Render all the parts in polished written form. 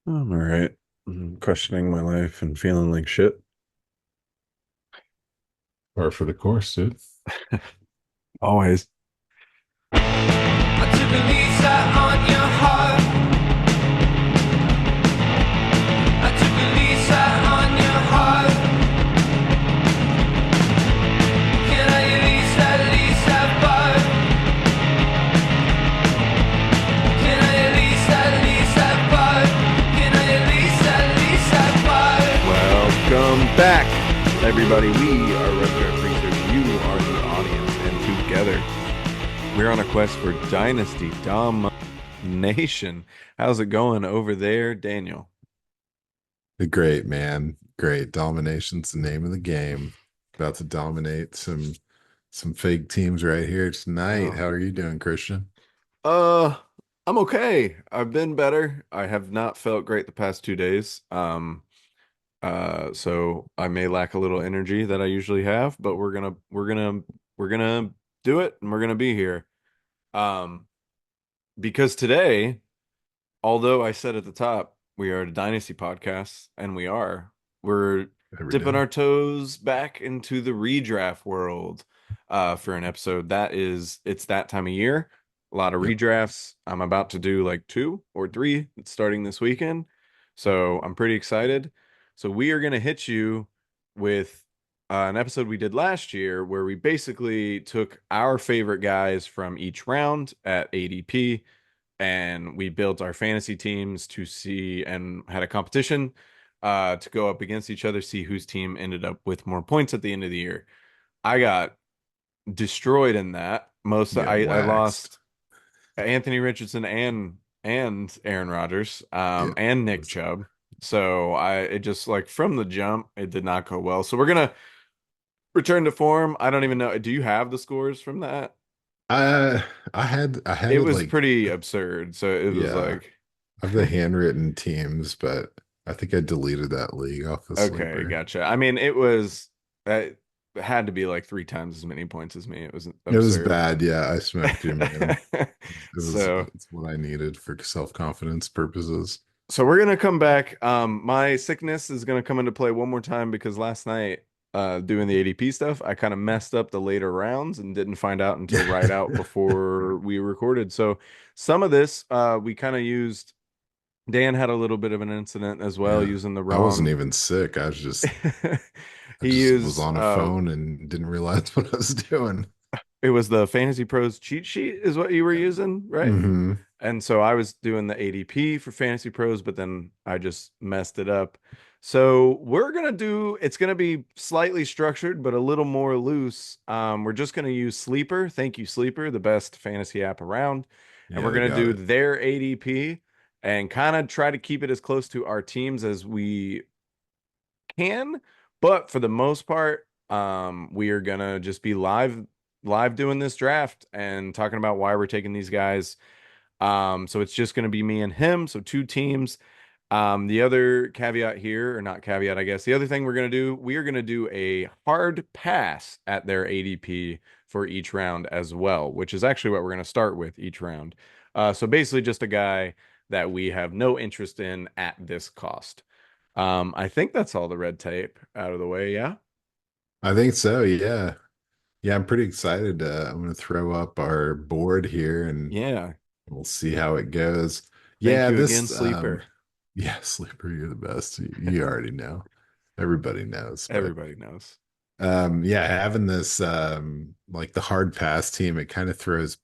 I'm all right. I'm questioning my life and feeling like shit. Par for the course, dude. Always. I took a lease out on your heart. I took a lease out on your heart. Can I at least have fun? Can I at least have fun? Can I at least have fun? Welcome back, everybody. We are Redraft Research. You are the audience, and together we're on a quest for Dynasty domination. How's it going over there, Daniel? Great, man. Great. Domination's the name of the game. About to dominate some fake teams right here tonight. Oh, How are you doing, Christian? uh, I'm okay. I've been better. I have not felt great the past 2 days. So I may lack a little energy that I usually have, but we're gonna do it and we're gonna be here. Um, because today, although I said at the top we are a Dynasty podcast, and we're Every dipping day. our toes back into the redraft world for an episode. It's that time of year. A lot of Yep. redrafts. I'm about to do like two or three starting this weekend. So I'm pretty excited. So we are gonna hit you with an episode we did last year where we basically took our favorite guys from each round at ADP and we built our fantasy teams to see and had a competition to go up against each other, see whose team ended up with more points at the end of the year. I got destroyed in that. Yeah, I waxed. lost Anthony Richardson and Aaron Rodgers Yeah. and Nick Was- Chubb. So I it just like from the jump it did not go well. So we're gonna return to form. I don't even know. Do you have the scores from that? I I had It it was like pretty absurd. So it was yeah. like I have the handwritten teams, but I think I deleted that league off the okay, sleeper. gotcha. I mean, it had to be like three times as many points as me. It was It was absurd. bad. Yeah, I smoked you, man. So, It's what I needed for self-confidence purposes. so we're gonna come back. My sickness is gonna come into play one more time because last night, doing the ADP stuff, I kind of messed up the later rounds and didn't find out until right out before we recorded. So some of this, we kind of used. Dan had a little bit of an incident as well Yeah. using the I wasn't wrong. even sick. I He just was used on a phone and didn't realize what I was doing. it was the Fantasy Pros cheat sheet is what you were Yeah. using, right? Hmm. And so I was doing the ADP for Fantasy Pros, but then I just messed it up. So it's gonna be slightly structured, but a little more loose. We're just gonna use Sleeper. Thank you, Sleeper, the best fantasy app around. And Yeah, we're they gonna got do it. their ADP and kind of try to keep it as close to our teams as we can. But for the most part, we are gonna just be live doing this draft and talking about why we're taking these guys. So it's just going to be me and him. So two teams. The other caveat here, or not caveat, I guess, the other thing we're going to do, we are going to do a hard pass at their ADP for each round as well, which is actually what we're going to start with each round. So basically, just a guy that we have no interest in at this cost. I think that's all the red tape out of the way. Yeah. I think so. Yeah. Yeah, I'm pretty excited. I'm going to throw up our board here and Yeah. we'll see how it goes. Thank Yeah, you again, Sleeper. yeah, Sleeper, you're the best. You already know. Everybody knows, but Everybody knows. yeah, having this like the hard pass team, it kind of throws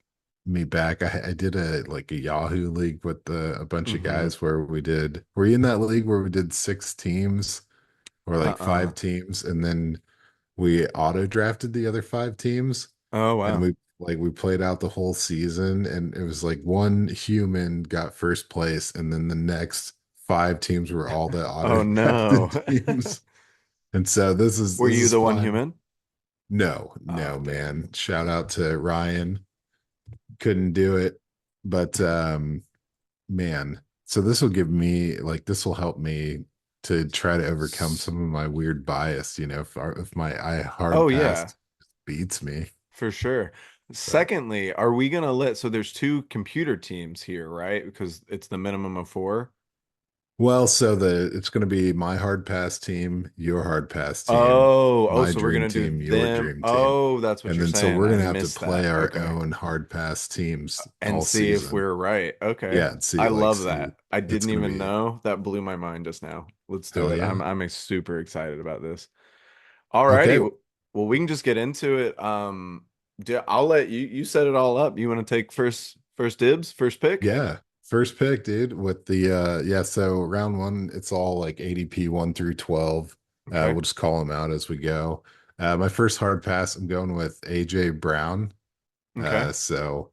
me back. I did a Yahoo league with a bunch of Hmm. guys where were you in that league where we did six teams or like Uh-uh. five teams and then we auto drafted the other five teams Oh, and wow. we played out the whole season and it was like one human got first place and then the next five teams were all the auto Oh, no. drafted teams. And so Were this you is the one fun. human? No, Oh, no, damn. man. Shout out to Ryan. Couldn't do it. But man, so this will give me like this will help me to try to overcome S- some of my weird bias, if my I hard Oh, yeah, pass beats me. for sure. But Secondly, are we gonna so there's two computer teams here, right? Because it's the minimum of four. Well, so the it's going to be my hard pass team, your hard pass team, Oh, my so we're dream gonna do team, your them. dream team. Oh, that's what And you're then so saying. we're I going to have to missed play that. our Okay. own hard pass teams And all see if season. we're right. Okay. Yeah, and see I like love see that. I it's didn't going to even be know. That blew my mind just now. Let's do hell it. yeah. I'm super excited about this. Okay. Alrighty. Well, we can just get into it. I'll let you set it all up. You want to take first dibs, first pick? Yeah. First pick, dude, with the yeah, so round one, it's all like ADP 1 through 12. Okay. We'll just call them out as we go. My first hard pass, I'm going with AJ Brown. Okay. So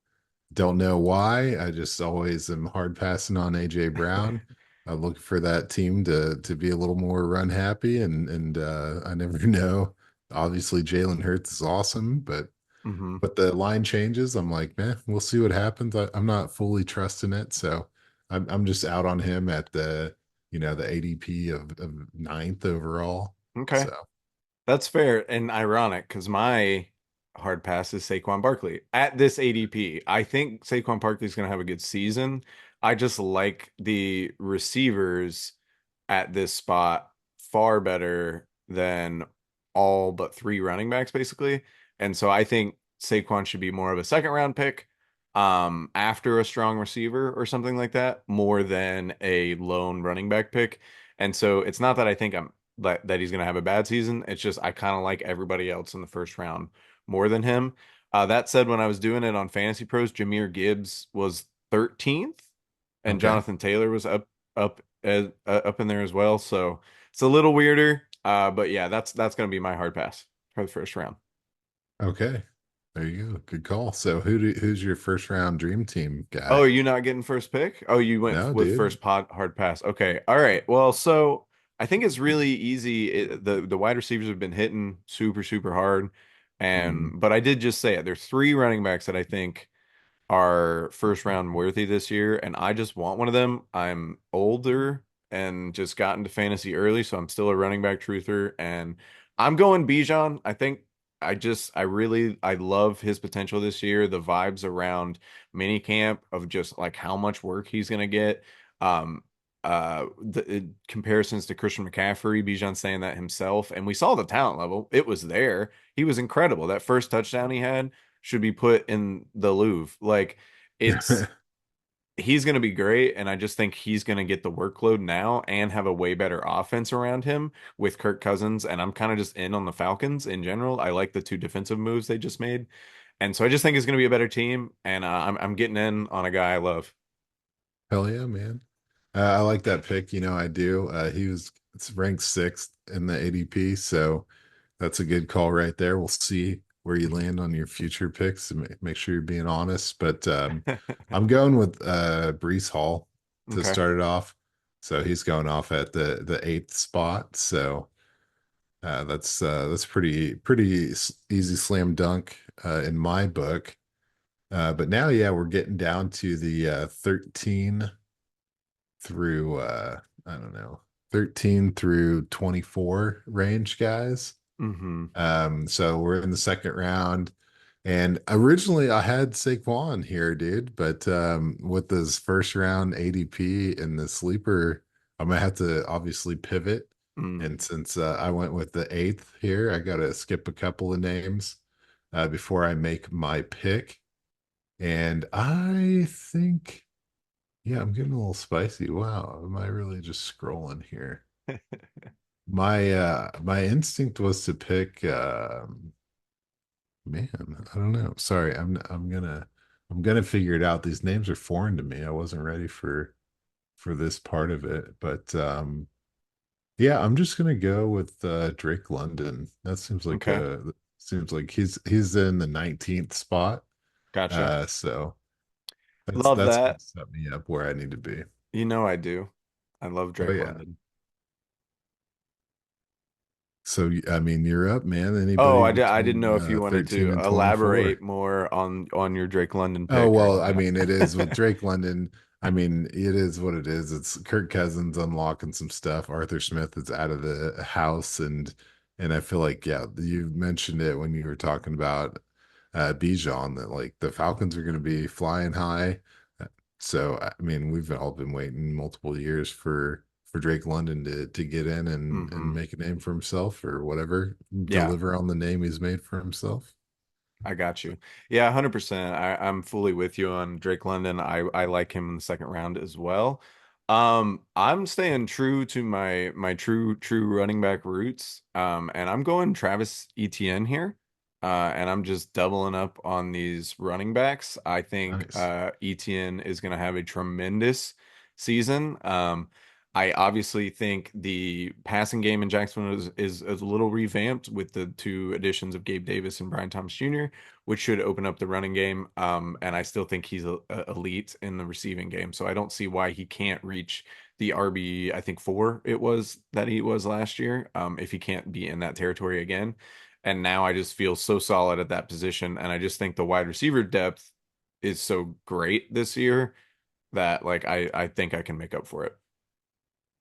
don't know why. I just always am hard passing on AJ Brown. I'm looking for that team to be a little more run happy and I never know. Obviously, Jalen Hurts is awesome, hmm but the line changes. I'm like, man, we'll see what happens. I'm not fully trusting it, so I'm just out on him at the the ADP of ninth overall. Okay. So That's fair and ironic because my hard pass is Saquon Barkley at this ADP. I think Saquon Barkley is going to have a good season. I just like the receivers at this spot far better than all but three running backs, basically. And so I think Saquon should be more of a second round pick after a strong receiver or something like that, more than a lone running back pick. And so it's not that I think that he's going to have a bad season. It's just I kind of like everybody else in the first round more than him. That said, when I was doing it on Fantasy Pros, Jahmyr Gibbs was 13th, and okay. Jonathan Taylor was up in there as well. So it's a little weirder. But yeah, that's going to be my hard pass for the first round. Okay. There you go. Good call. So who's your first round dream team Oh, guy? are you not getting first pick? Oh, you went No, with dude. first pod hard pass. Okay. All right. Well, so I think it's really easy. The wide receivers have been hitting super hard. Mhm. And but I did just say it. There's three running backs that I think are first round worthy this year, and I just want one of them. I'm older and just got into fantasy early, so I'm still a running back truther, and I'm going Bijan. I think I love his potential this year. The vibes around minicamp of just like how much work he's gonna get. Um, comparisons to Christian McCaffrey, Bijan saying that himself, and we saw the talent level. It was there. He was incredible. That first touchdown he had should be put in the Louvre. Like it's he's going to be great, and I just think he's going to get the workload now and have a way better offense around him with Kirk Cousins. And I'm kind of just in on the Falcons in general. I like the two defensive moves they just made, and so I just think it's going to be a better team. And I'm getting in on a guy I love. Hell yeah, man. I like that pick. I do. He was it's ranked sixth in the ADP, so that's a good call right there. We'll see where you land on your future picks and make sure you're being honest. But I'm going with Brees Hall to Okay. start it off. So he's going off at the eighth spot. So that's pretty easy slam dunk in my book. But now, yeah, we're getting down to the 13 through I don't know, 13 through 24 range guys. hmm So we're in the second round. And originally I had Saquon here, dude, but with this first round ADP and the sleeper, I'm gonna have to obviously pivot. Mm. And since I went with the eighth here, I gotta skip a couple of names before I make my pick. And I think, yeah, I'm getting a little spicy. Wow, am I really just scrolling here? My instinct was to pick man, I don't know. Sorry, I'm gonna figure it out. These names are foreign to me. I wasn't ready for this part of it. But yeah, I'm just gonna go with Drake London. That Okay. seems like he's in the 19th spot. Gotcha. So Love that's gonna that. set me up where I need to be. You know I do. I love Oh Drake yeah. London. So I mean, you're up, man. Oh, Anybody I didn't between know if you wanted 13 to and elaborate 24? more on your Drake London Oh, pick or well, I anything. mean, it is with Drake London. I mean, it is what it is. It's Kirk Cousins unlocking some stuff. Arthur Smith is out of the house, and I feel like, yeah, you mentioned it when you were talking about Bijan that like the Falcons are going to be flying high. So I mean, we've all been waiting multiple years for Drake London to get in and Hmm. make a name for himself or whatever, Yeah, deliver on the name he's made for himself. I got you. Yeah, 100%. I'm fully with you on Drake London. I like him in the second round as well. I'm staying true to my true running back roots. And I'm going Travis Etienne here. And I'm just doubling up on these running backs. I think Nice. Etienne is going to have a tremendous season. I obviously think the passing game in Jacksonville is a little revamped with the two additions of Gabe Davis and Brian Thomas Jr., which should open up the running game. And I still think he's elite in the receiving game. So I don't see why he can't reach the RB, I think four it was that he was last year, if he can't be in that territory again. And now I just feel so solid at that position. And I just think the wide receiver depth is so great this year that like I think I can make up for it.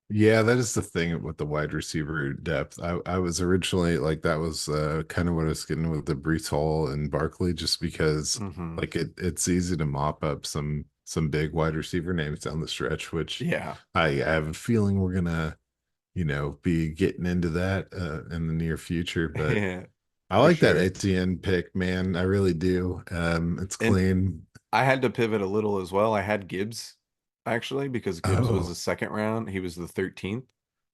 Yeah, that is the thing with the wide receiver depth. I was originally like that was kind of what I was getting with the Brees Hall and Barkley, just because Hmm. like it's easy to mop up some big wide receiver names down the stretch, which Yeah, I have a feeling we're gonna, be getting into that in the near future. But I for like that sure. Etienne pick, man. I really do. It's And clean. I had to pivot a little as well. I had Gibbs actually because Gibbs was the Oh, second round. He was the 13th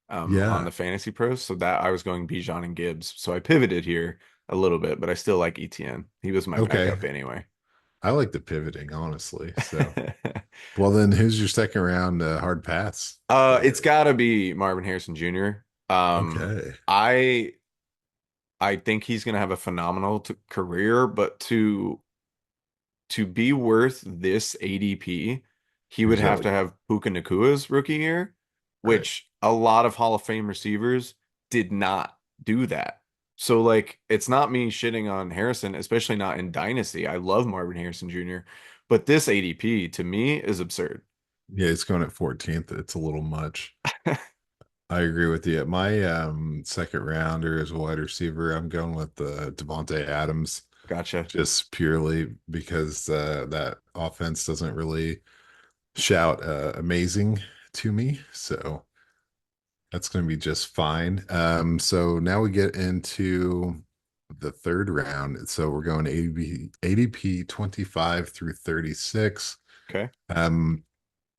on yeah. the Fantasy Pros. So that I was going Bijan and Gibbs. So I pivoted here a little bit, but I still like ETN. He was my Okay. backup anyway. I like the pivoting, honestly. So, well, then who's your second round hard pass It's player? got to be Marvin Harrison Jr. Okay. I think he's going to have a phenomenal career, but to be worth this ADP, he would Who's that have to like? have Puka Nakua's rookie year, Right. which a lot of Hall of Fame receivers did not do that. So like it's not me shitting on Harrison, especially not in Dynasty. I love Marvin Harrison Jr., but this ADP to me is absurd. Yeah, it's going at 14th. It's a little much. I agree with you. My second rounder is a wide receiver. I'm going with Devontae Adams, Gotcha. just purely because that offense doesn't really shout amazing to me. So that's going to be just fine. So now we get into the third round. So we're going ADP 25 through 36. Okay. Um,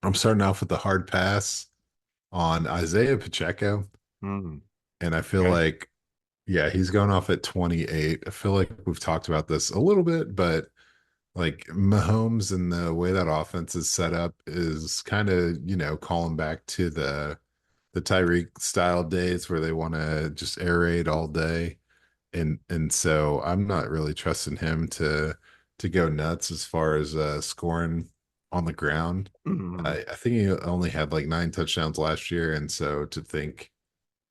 I'm starting off with the hard pass on Isaiah Pacheco. Mm, And I feel okay. like, yeah, he's going off at 28. I feel like we've talked about this a little bit, but like Mahomes and the way that offense is set up is kind of, calling back to the Tyreek style days where they want to just air raid all day. And so I'm not really trusting him to go nuts as far as scoring on the ground. Mm, I think he only had like 9 touchdowns last year, and so to think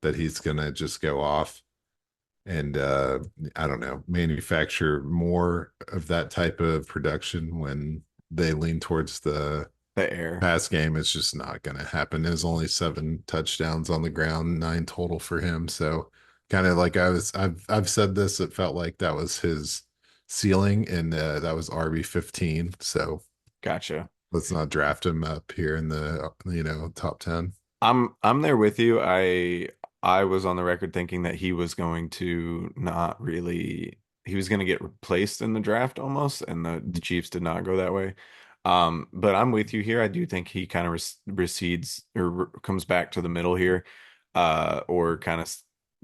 that he's gonna just go off and I don't know, manufacture more of that type of production when they lean towards the the air. pass game, it's just not going to happen. There's only 7 touchdowns on the ground, 9 total for him. So kind of like I've said this, it felt like that was his ceiling, and that was RB 15. So Gotcha. let's not draft him up here in the top 10. I'm there with you. I was on the record thinking that he was going to not really he was going to get replaced in the draft almost, and the Chiefs did not go that way. But I'm with you here. I do think he kind of recedes or comes back to the middle here, or kind of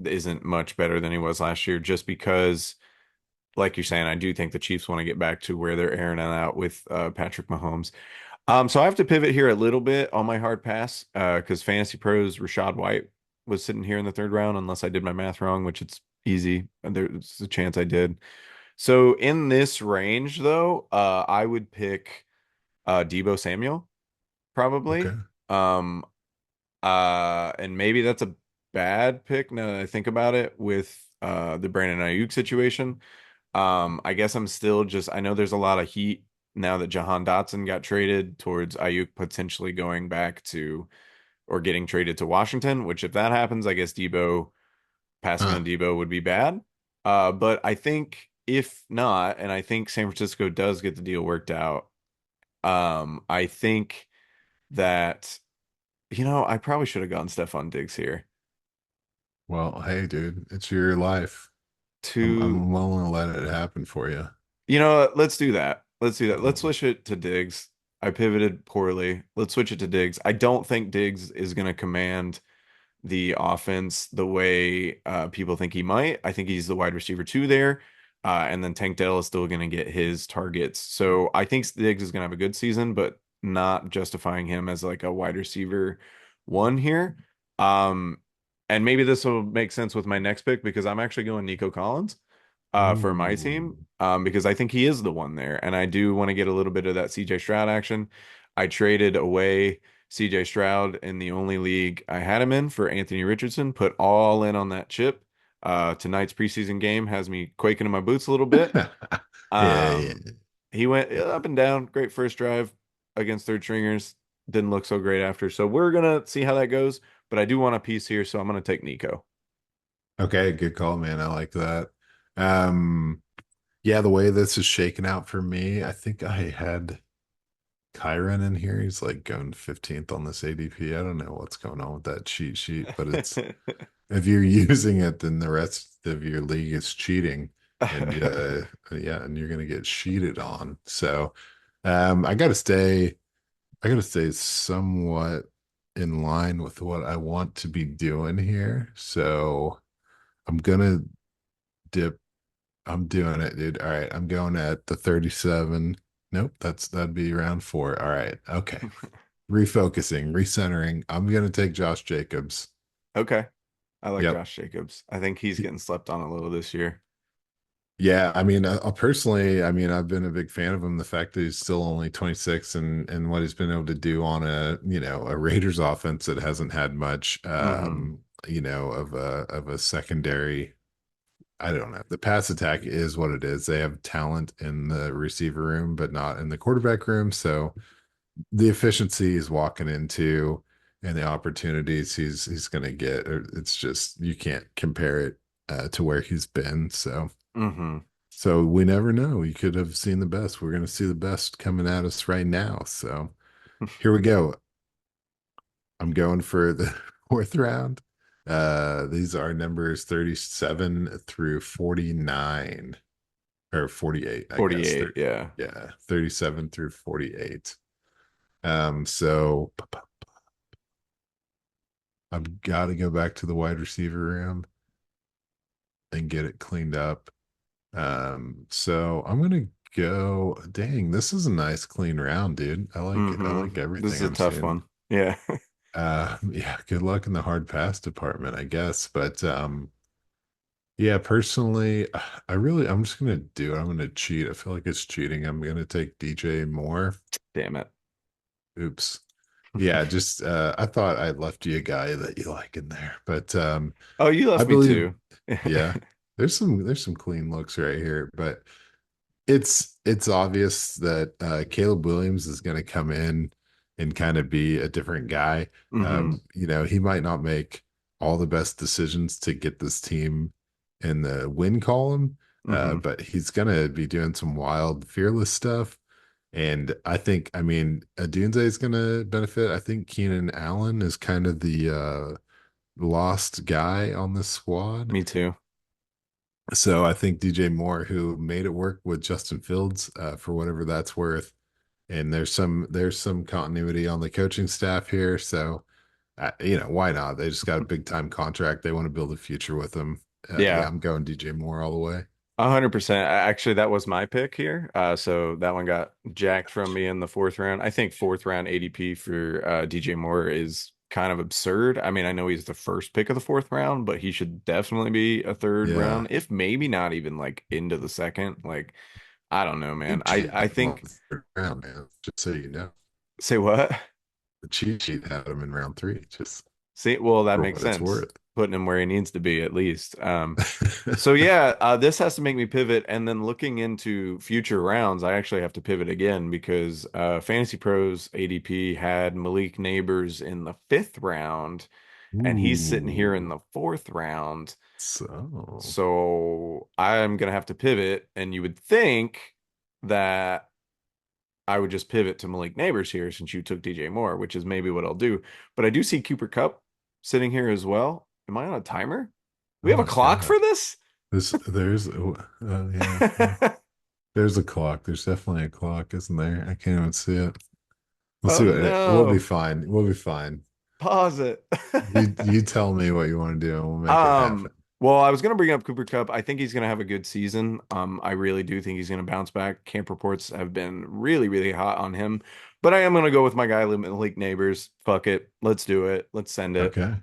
isn't much better than he was last year, just because, like you're saying, I do think the Chiefs want to get back to where they're airing it out with Patrick Mahomes. So I have to pivot here a little bit on my hard pass, because Fantasy Pros Rashad White was sitting here in the third round, unless I did my math wrong, which it's easy. There's a chance I did. So in this range, though, I would pick Debo Samuel Okay. probably. And maybe that's a bad pick now that I think about it with the Brandon Ayuk situation. I guess I'm still just I know there's a lot of heat now that Jahan Dotson got traded towards Ayuk potentially going back to or getting traded to Washington, which if that happens, I guess Debo passing Huh. on Debo would be bad. But I think if not, and I think San Francisco does get the deal worked out, I think that I probably should have gone Stephon Diggs here. Well, hey, dude, it's your life. To I'm willing to let it happen for you. Let's do that. Let's do that. Let's Um, switch it to Diggs. I pivoted poorly. Let's switch it to Diggs. I don't think Diggs is going to command the offense the way people think he might. I think he's the wide receiver two there. And then Tank Dell is still going to get his targets. So I think Diggs is going to have a good season, but not justifying him as like a wide receiver one here. Um, and maybe this will make sense with my next pick because I'm actually going Nico Collins for my team ooh. because I think he is the one there. And I do want to get a little bit of that CJ Stroud action. I traded away CJ Stroud in the only league I had him in for Anthony Richardson, put all in on that chip. Tonight's preseason game has me quaking in my boots a little bit. Yeah, yeah. Um, he went up and down, great first drive against third stringers. Didn't look so great after. So we're gonna see how that goes. But I do want a piece here, so I'm gonna take Nico. Okay, good call, man. I like that. Um, yeah, the way this is shaking out for me, I think I had Kyron in here. He's like going 15th on this ADP. I don't know what's going on with that cheat sheet, but it's if you're using it, then the rest of your league is cheating, and yeah, and you're gonna get cheated on. So, I gotta stay. I gotta stay somewhat in line with what I want to be doing here. So I'm gonna dip. I'm doing it, dude. All right, I'm going at the 37. Nope, that'd be round four. All right, okay. Refocusing, recentering. I'm gonna take Josh Jacobs. Okay. I like Yep. Josh Jacobs. I think he's getting slept on a little this year. Yeah, I mean, personally, I mean, I've been a big fan of him. The fact that he's still only 26 and what he's been able to do on a Raiders offense that hasn't had much, Hmm. of a secondary. I don't know. The pass attack is what it is. They have talent in the receiver room, but not in the quarterback room. So the efficiency he's walking into and the opportunities he's going to get, it's just you can't compare it to where he's been. Hmm. So we never know. You could have seen the best. We're going to see the best coming at us right now. So here we go. I'm going for the fourth round. These are numbers 37 through 49 or 48, I guess. 48, yeah. Yeah, 37 through 48. So I've got to go back to the wide receiver room and get it cleaned up. So I'm gonna go. Dang, this is a nice clean round, dude. I Hmm. like This everything is a I'm tough seeing. one. Yeah. Yeah, good luck in the hard pass department, I guess. But yeah, personally, I'm just gonna do it. I'm gonna cheat. I feel like it's cheating. I'm gonna take DJ Moore. Damn it. Oops. Yeah, just I thought I left you a guy that you like in there, but Oh, you I left me believe, too. yeah, there's some clean looks right here, but it's obvious that Caleb Williams is going to come in and kind of be a different guy. Hmm. He might not make all the best decisions to get this team in the win column, Hmm. but he's going to be doing some wild, fearless stuff. And I think, I mean, Adunze is going to benefit. I think Keenan Allen is kind of the lost guy on this squad. Me too. So I think DJ Moore, who made it work with Justin Fields, for whatever that's worth, and there's some continuity on the coaching staff here. So why not? They just got a big time contract. They want to build a future with him. Yeah, Yeah. I'm going DJ Moore all the way. 100%. Actually, that was my pick here. So that one got jacked from me in the fourth round. I think fourth round ADP for DJ Moore is kind of absurd. I mean, I know he's the first pick of the fourth round, but he should definitely be a third Yeah, round, if maybe not even like into the second. Like, I don't know, man. cheat I sheet on think the third round, man. Just so you know, say what? the cheat sheet had him in round three, just See, well, that for makes what it's sense. worth. Putting him where he needs to be at least. So yeah, this has to make me pivot, and then looking into future rounds, I actually have to pivot again because Fantasy Pros ADP had Malik Neighbors in the fifth round, and he's sitting here in Ooh, the fourth round. so So I'm gonna have to pivot, and you would think that I would just pivot to Malik Neighbors here since you took DJ Moore, which is maybe what I'll do. But I do see Cooper Cup sitting here as well. Am I on a timer? We have a Oh clock God. for this? Yeah. There's a clock. There's definitely a clock, isn't there? I can't even see it. We'll Oh see we'll be no. fine. We'll be fine. Pause it. You tell me what you want to do and we'll make it Um, happen. well, I was gonna bring up Cooper Cup. I think he's gonna have a good season. I really do think he's gonna bounce back. Camp reports have been really, really hot on him. But I am gonna go with my guy, Malik Neighbors. Fuck it. Let's do it. Let's send it. Okay.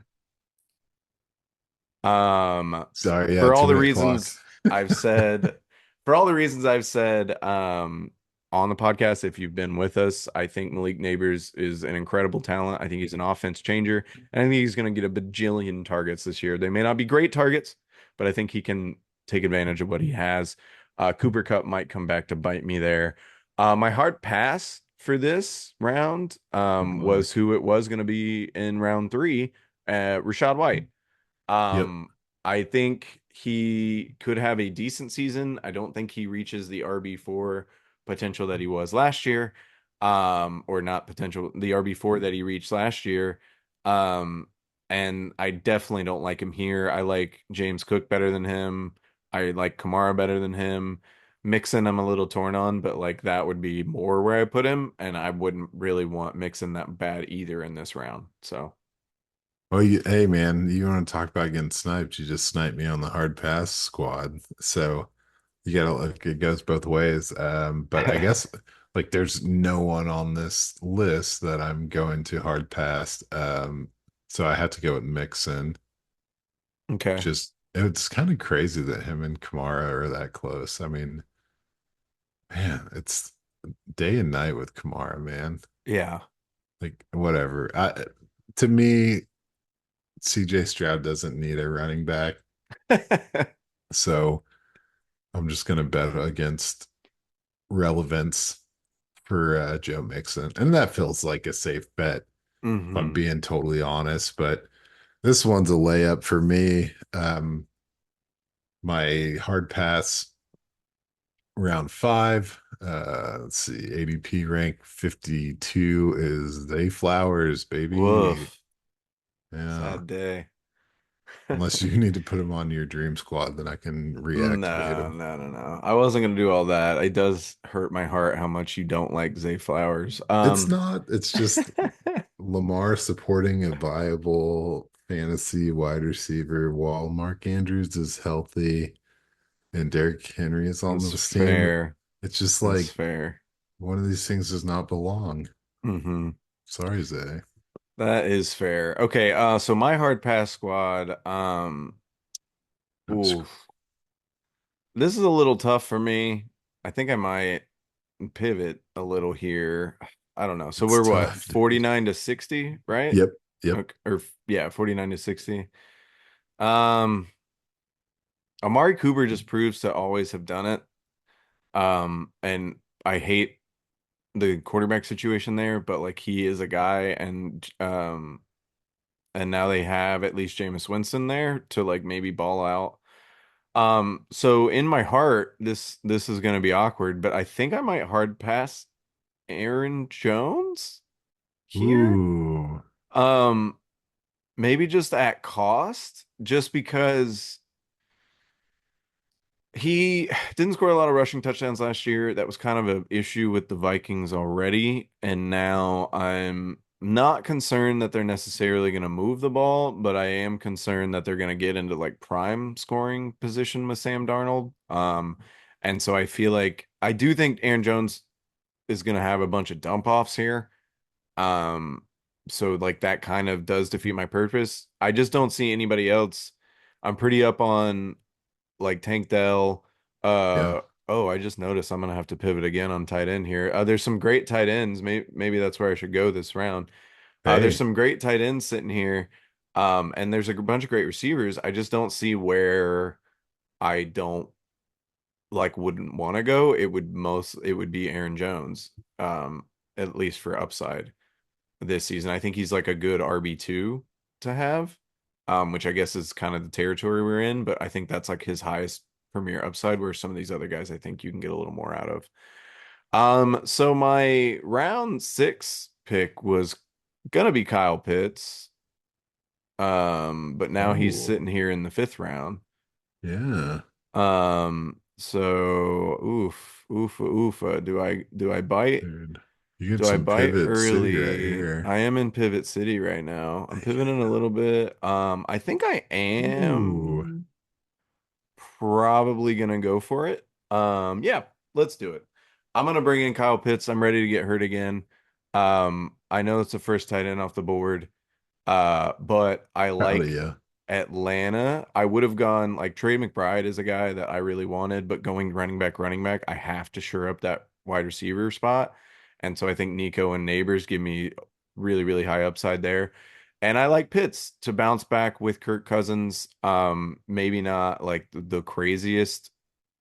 Um, Sorry, yeah, for all the 2 minute clock. reasons I've said, for all the reasons I've said, on the podcast, if you've been with us, I think Malik Neighbors is an incredible talent. I think he's an offense changer, and I think he's going to get a bajillion targets this year. They may not be great targets, but I think he can take advantage of what he has. Cooper Cup might come back to bite me there. My hard pass for this round, Good was luck. who it was going to be in round three, Rashad White. Yep. Um, I think he could have a decent season. I don't think he reaches the RB4 potential that he was last year. Or not potential, the RB4 that he reached last year. Um, and I definitely don't like him here. I like James Cook better than him. I like Kamara better than him. Mixon, I'm a little torn on, but like that would be more where I put him, and I wouldn't really want Mixon that bad either in this round. So Well, hey man, you want to talk about getting sniped? You just sniped me on the hard pass squad. So you gotta like it goes both ways. But I guess like there's no one on this list that I'm going to hard pass. So I had to go with Mixon. okay. Just it's kind of crazy that him and Kamara are that close. I mean, man, it's day and night with Kamara, man. Yeah. Like whatever. To me, CJ Stroud doesn't need a running back. So I'm just gonna bet against relevance for Joe Mixon. And that feels like a safe bet if I'm hmm being totally honest. But this one's a layup for me. My hard pass round five. Let's see, ADP rank 52 is Zay Flowers, baby. Woof. Yeah. Sad day. Unless you need to put him on your dream squad, then I can reactivate No, him. no, no, no. I wasn't gonna do all that. It does hurt my heart how much you don't like Zay Flowers. It's not, it's just Lamar supporting a viable fantasy wide receiver while Mark Andrews is healthy and Derrick Henry is on That's this team. fair. It's just That's like fair. one of these things does not belong. hmm Sorry, Zay. That is fair. Okay, so my hard pass squad, I'm ooh, this is a little tough for me. I think I might pivot a little here. I don't know. So it's we're what, tough, dude. 49 to 60, right? Yep, yep. Okay, or yeah, 49 to 60. Um, Amari Cooper just proves to always have done it. And I hate the quarterback situation there, but like he is a guy, and now they have at least Jameis Winston there to like maybe ball out. So in my heart, this is gonna be awkward, but I think I might hard pass Aaron Jones here. Ooh, Um, maybe just at cost, just because he didn't score a lot of rushing touchdowns last year. That was kind of an issue with the Vikings already. And now I'm not concerned that they're necessarily going to move the ball, but I am concerned that they're going to get into like prime scoring position with Sam Darnold. And so I feel like I do think Aaron Jones is going to have a bunch of dump offs here. Um, so like that kind of does defeat my purpose. I just don't see anybody else. I'm pretty up on like Tank Dell. yeah. Oh, I just noticed I'm gonna have to pivot again on tight end here. There's some great tight ends. Maybe that's where I should go this round. There's Hey, some great tight ends sitting here. And there's a bunch of great receivers. I just don't see where I don't like wouldn't want to go. It would be Aaron Jones. At least for upside this season. I think he's like a good RB2 to have, which I guess is kind of the territory we're in, but I think that's like his highest premier upside, where some of these other guys I think you can get a little more out of. So my round 6 pick was gonna be Kyle Pitts. But now he's Oh, sitting here in the 5th round. yeah, So oofa. Do I bite? dude. You get Do I some bite pivot city right early? here. I am in Pivot City right now. I'm pivoting a little bit. I think I Ooh. am probably gonna go for it. Yeah, let's do it. I'm gonna bring in Kyle Pitts. I'm ready to get hurt again. I know it's the first tight end off the board. But I Proud of like you. Atlanta. I would have gone like Trey McBride is a guy that I really wanted, but going running back, I have to shore up that wide receiver spot. And so I think Nico and Neighbors give me really, really high upside there. And I like Pitts to bounce back with Kirk Cousins. Maybe not like the craziest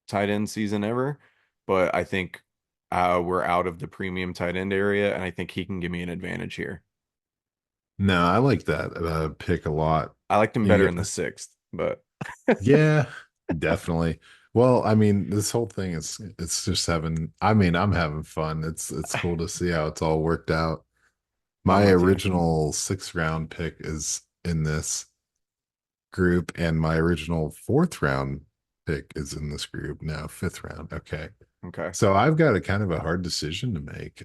tight end season ever, but I think we're out of the premium tight end area, and I think he can give me an advantage here. No, I like that pick a lot. I liked him better You, in the 6th, but yeah, definitely. Well, I mean, this whole thing is it's just having. I mean, I'm having fun. It's cool to see how it's all worked out. I'm My with you. original 6th round pick is in this group, and my original 4th round pick is in this group now, 5th round. Okay. Okay. So I've got a kind of a hard decision to make.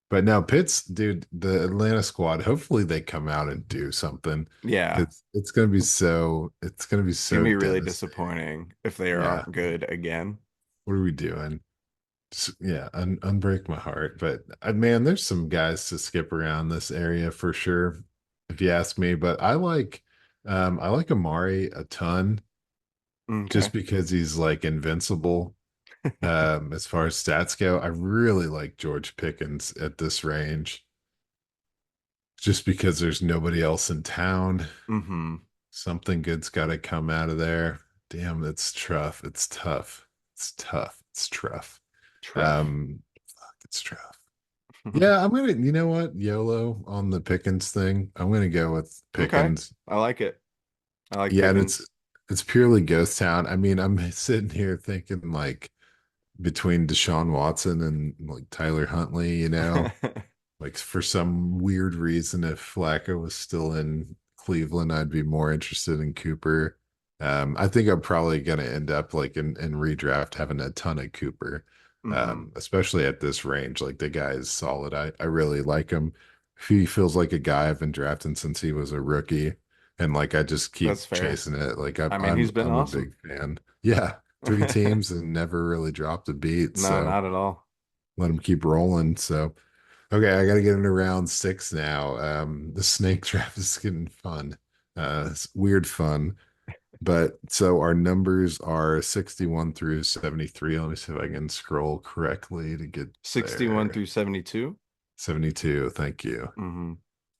But now Pitts, dude, the Atlanta squad, hopefully they come out and do something Yeah. because it's gonna be It's gonna so be really devastating. disappointing if they Yeah. aren't good again. What are we doing? Just, yeah, unbreak my heart. But man, there's some guys to skip around this area for sure, if you ask me. But I like Amari a ton Okay. just because he's like invincible. As far as stats go, I really like George Pickens at this range, just because there's nobody else in town. Mm-hmm. Something good's got to come out of there. Damn, it's tough. It's tough. It's tough. It's tough. Truff. Fuck, it's tough. Yeah, I'm gonna. You know what? YOLO on the Pickens thing. I'm gonna go with Okay. Pickens. I like it. I like Yeah, and Pickens. it's purely ghost town. I mean, I'm sitting here thinking like between Deshaun Watson and like Tyler Huntley, like for some weird reason, if Flacco was still in Cleveland, I'd be more interested in Cooper. I think I'm probably gonna end up like in redraft having a ton of Cooper, Mm-hmm. especially at this range. Like the guy is solid. I really like him. He feels like a guy I've been drafting since he was a rookie, and like I just That's keep fair. chasing it. Like I mean, he's been I'm a awesome. big fan. Yeah, 3 teams and never really dropped a beat. No, So not at all. let him keep rolling. So okay, I got to get into round 6 now. The snake draft is getting fun. It's weird fun. But so our numbers are 61 through 73. Let me see if I can scroll correctly to get 61 there. through 72. 72. Thank you. Mm-hmm.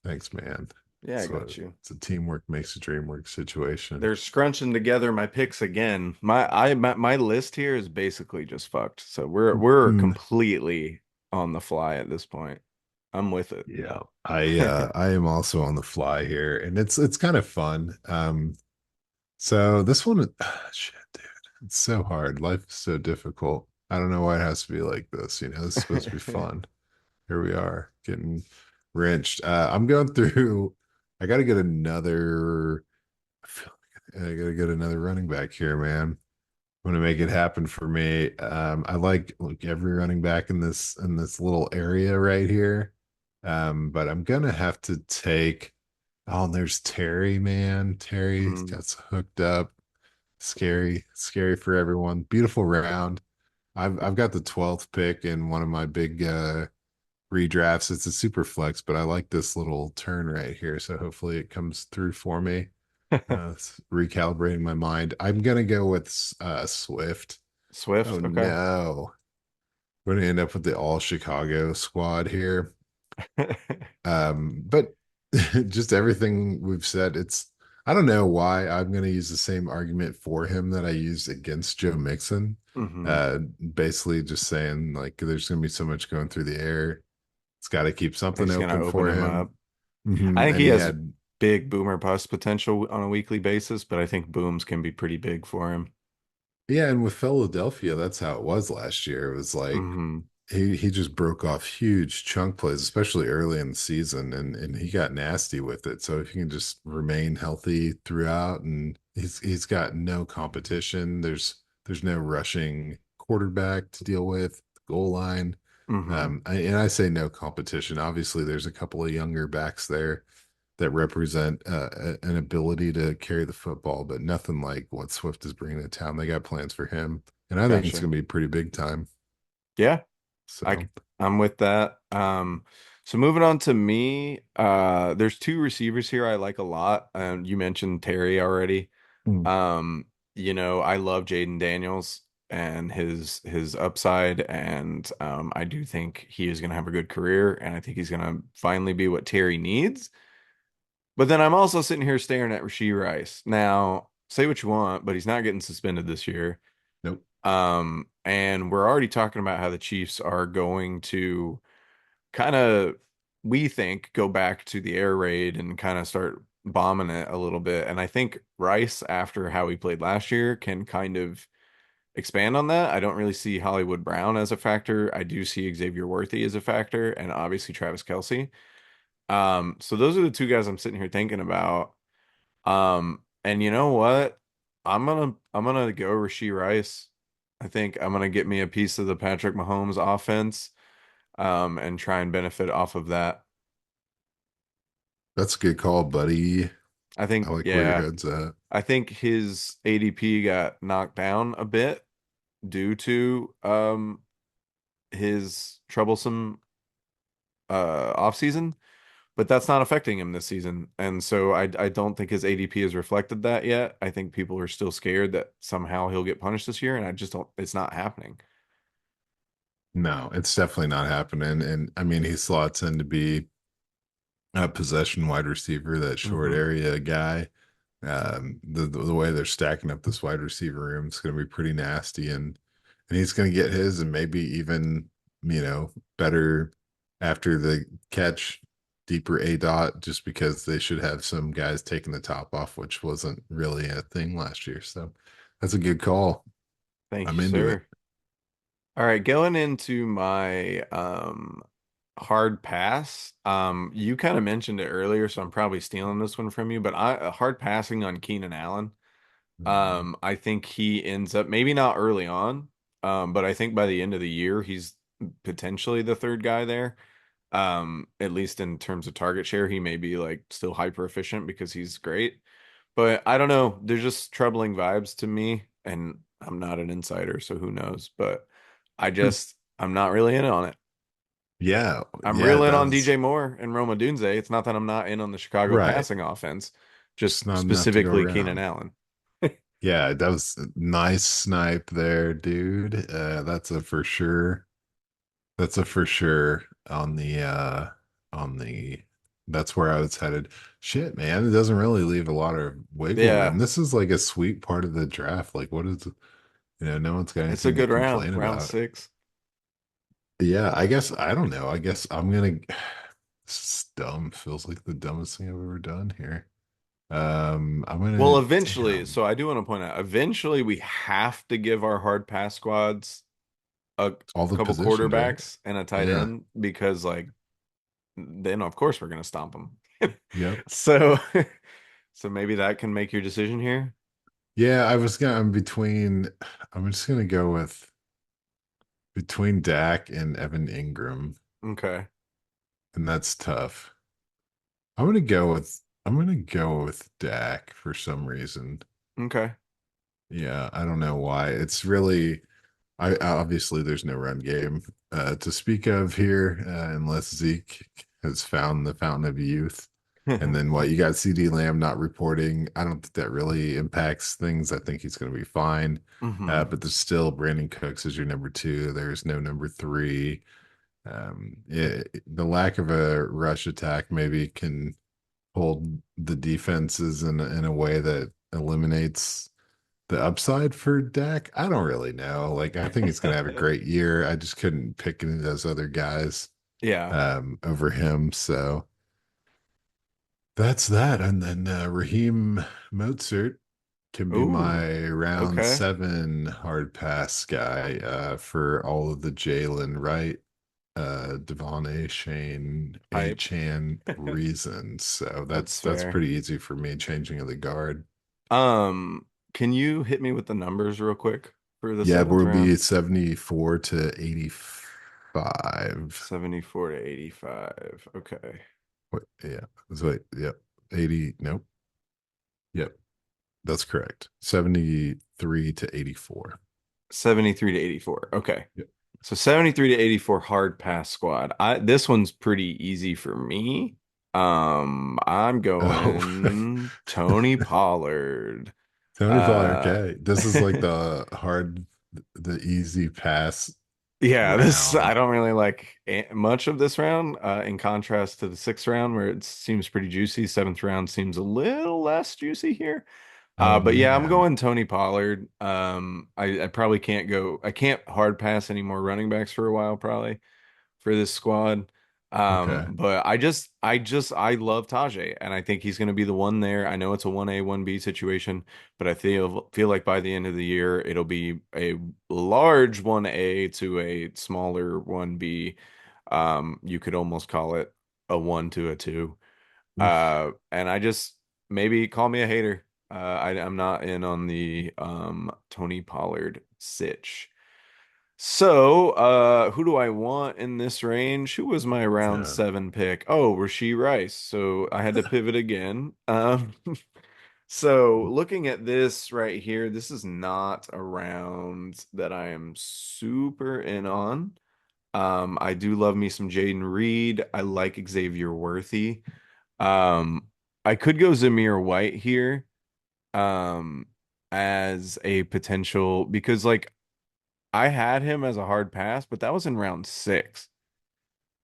Thanks, man. Yeah, I So got you. it's a teamwork makes a dream work situation. They're scrunching together my picks again. My list here is basically just fucked. So we're Mm, completely on the fly at this point. I'm with it. yeah. I am also on the fly here and it's kind of fun. So this one, shit, dude, it's so hard. Life is so difficult. I don't know why it has to be like this. This is supposed to be fun. Here we are getting wrenched. I'm going through. I got to get another. I feel like I got to get another running back here, man. I'm gonna make it happen for me. I like every running back in this little area right here. But I'm gonna have to take. Oh, and there's Terry, man. Terry Mm. got hooked up. Scary, scary for everyone. Beautiful round. I've got the 12th pick in one of my big redrafts. It's a super flex, but I like this little turn right here. So hopefully it comes through for me. It's recalibrating my mind. I'm gonna go with Swift. Oh Swift, okay. no. We're gonna end up with the all Chicago squad here. But just everything we've said, I don't know why I'm going to use the same argument for him that I used against Joe Mixon. Hmm. Uh, Basically just saying like there's going to be so much going through the air. It's got to keep They're something just gonna open open for him up. him. I think And he he has had, big boomer bust potential on a weekly basis, but I think booms can be pretty big for him. Yeah, and with Philadelphia, that's how it was last year. It was like Hmm. he just broke off huge chunk plays, especially early in the season, and he got nasty with it. So if he can just remain healthy throughout, and he's got no competition. There's no rushing quarterback to deal with, goal line. Hmm. And I say no competition. Obviously, there's a couple of younger backs there that represent an ability to carry the football, but nothing like what Swift is bringing to town. They got plans for him, and I think it's Gotcha. going to be pretty big time. Yeah, I So, I'm with that. So moving on to me, there's two receivers here I like a lot. You mentioned Terry already. mm, Um, I love Jaden Daniels and his upside, and I do think he is going to have a good career, and I think he's going to finally be what Terry needs. But then I'm also sitting here staring at Rasheed Rice. Now, say what you want, but he's not getting suspended this year. nope. And we're already talking about how the Chiefs are going to kind of, we think, go back to the air raid and kind of start bombing it a little bit. And I think Rice, after how he played last year, can kind of expand on that. I don't really see Hollywood Brown as a factor. I do see Xavier Worthy as a factor, and obviously Travis Kelsey. So those are the two guys I'm sitting here thinking about. And you know what? I'm gonna go Rasheed Rice. I think I'm gonna get me a piece of the Patrick Mahomes offense, and try and benefit off of that. That's a good call, buddy. I I think, like where your yeah, head's at. I think his ADP got knocked down a bit due to his troublesome offseason, but that's not affecting him this season. And so I don't think his ADP has reflected that yet. I think people are still scared that somehow he'll get punished this year, and I just don't, it's not happening. No, it's definitely not happening. And I mean, he slots in to be a possession wide receiver, that short Hmm. area guy. The way they're stacking up this wide receiver room is going to be pretty nasty, and he's going to get his, and maybe even better after the catch, deeper a dot, just because they should have some guys taking the top off, which wasn't really a thing last year. So that's a good call. Thank I'm you, into it. sir. All right, going into my hard pass. You kind of mentioned it earlier, so I'm probably stealing this one from you, but hard passing on Keenan Allen. Mhm. I think he ends up maybe not early on, but I think by the end of the year he's potentially the third guy there. At least in terms of target share, he may be like still hyper efficient because he's great. But I don't know. There's just troubling vibes to me, and I'm not an insider, so who knows? But I'm not really in on it. Yeah, I'm yeah, real in on that's DJ Moore and Roma Dunze. It's not that I'm not in on the Chicago right. passing offense, Just just not enough to go specifically Keenan around. Allen. Yeah, that was a nice snipe there, dude. That's a for sure. That's a for sure on the that's where I was headed. Shit, man, it doesn't really leave a lot of wiggle room. Yeah, This is like a sweet part of the draft. Like what is no one's got it's a anything to good round, complain round about. 6. Yeah, I guess I don't know. I guess I'm gonna this is dumb. Feels like the dumbest thing I've ever done here. I'm Well, gonna eventually, damn so I do want to point out, eventually we have to give our hard pass squads a all the couple positions, right? quarterbacks and a tight Yeah. end because, like, then of course we're gonna stomp them. Yep. So, so maybe that can make your decision here. Yeah, I'm between I'm just gonna go with between Dak and Evan Ingram, Okay. and that's tough. I'm gonna go with Dak for some reason. Okay. Yeah, I don't know why. It's really I obviously there's no run game to speak of here unless Zeke has found the fountain of youth. And then what you got CD Lamb not reporting. I don't think that really impacts things. I think he's going to be fine. Hmm. But there's still Brandon Cooks as your number two. There's no number three. The lack of a rush attack maybe can hold the defenses in a way that eliminates the upside for Dak. I don't really know. Like I think he's going to have a great year. I just couldn't pick any of those other guys Yeah. over him. So that's that. And then Raheem Mozart can be Ooh, my round okay. 7 hard pass guy for all of the Jalen Wright, Devon A. Shane, A. Hype. Chan reasons. So That's that's fair. pretty easy for me changing of the guard. Um, can you hit me with the numbers real quick for the Yeah, seventh we'll be round? 74 to 85. 74 to 85. Okay. Wait, yeah. Wait, yep. 80. Nope. Yep. That's correct. 73 to 84. 73 to 84. Okay. Yep. So 73 to 84 hard pass squad. This one's pretty easy for me. I'm Oh, going Tony Pollard. Tony Pollard. Uh Okay. This is like the easy pass Yeah, this I round. don't really like much of this round, in contrast to the sixth round where it seems pretty juicy. Seventh round seems a little less juicy here. Oh, But yeah, I'm man. going Tony Pollard. I probably can't go. I can't hard pass any more running backs for a while, probably for this squad. Okay. But I love Tajay, and I think he's going to be the one there. I know it's a 1A, 1B situation, but I feel like by the end of the year it'll be a large 1A to a smaller 1B. You could almost call it a 1 to a 2. Oof. And I just maybe call me a hater. I'm not in on the Tony Pollard sitch. So, who do I want in this range? Who was my round Yeah. 7 pick? Oh, Rasheed Rice. So I had to pivot again. So looking at this right here, this is not a round that I am super in on. I do love me some Jaden Reed. I like Xavier Worthy. Um, I could go Zamir White here, um, as a potential because like I had him as a hard pass, but that was in round 6.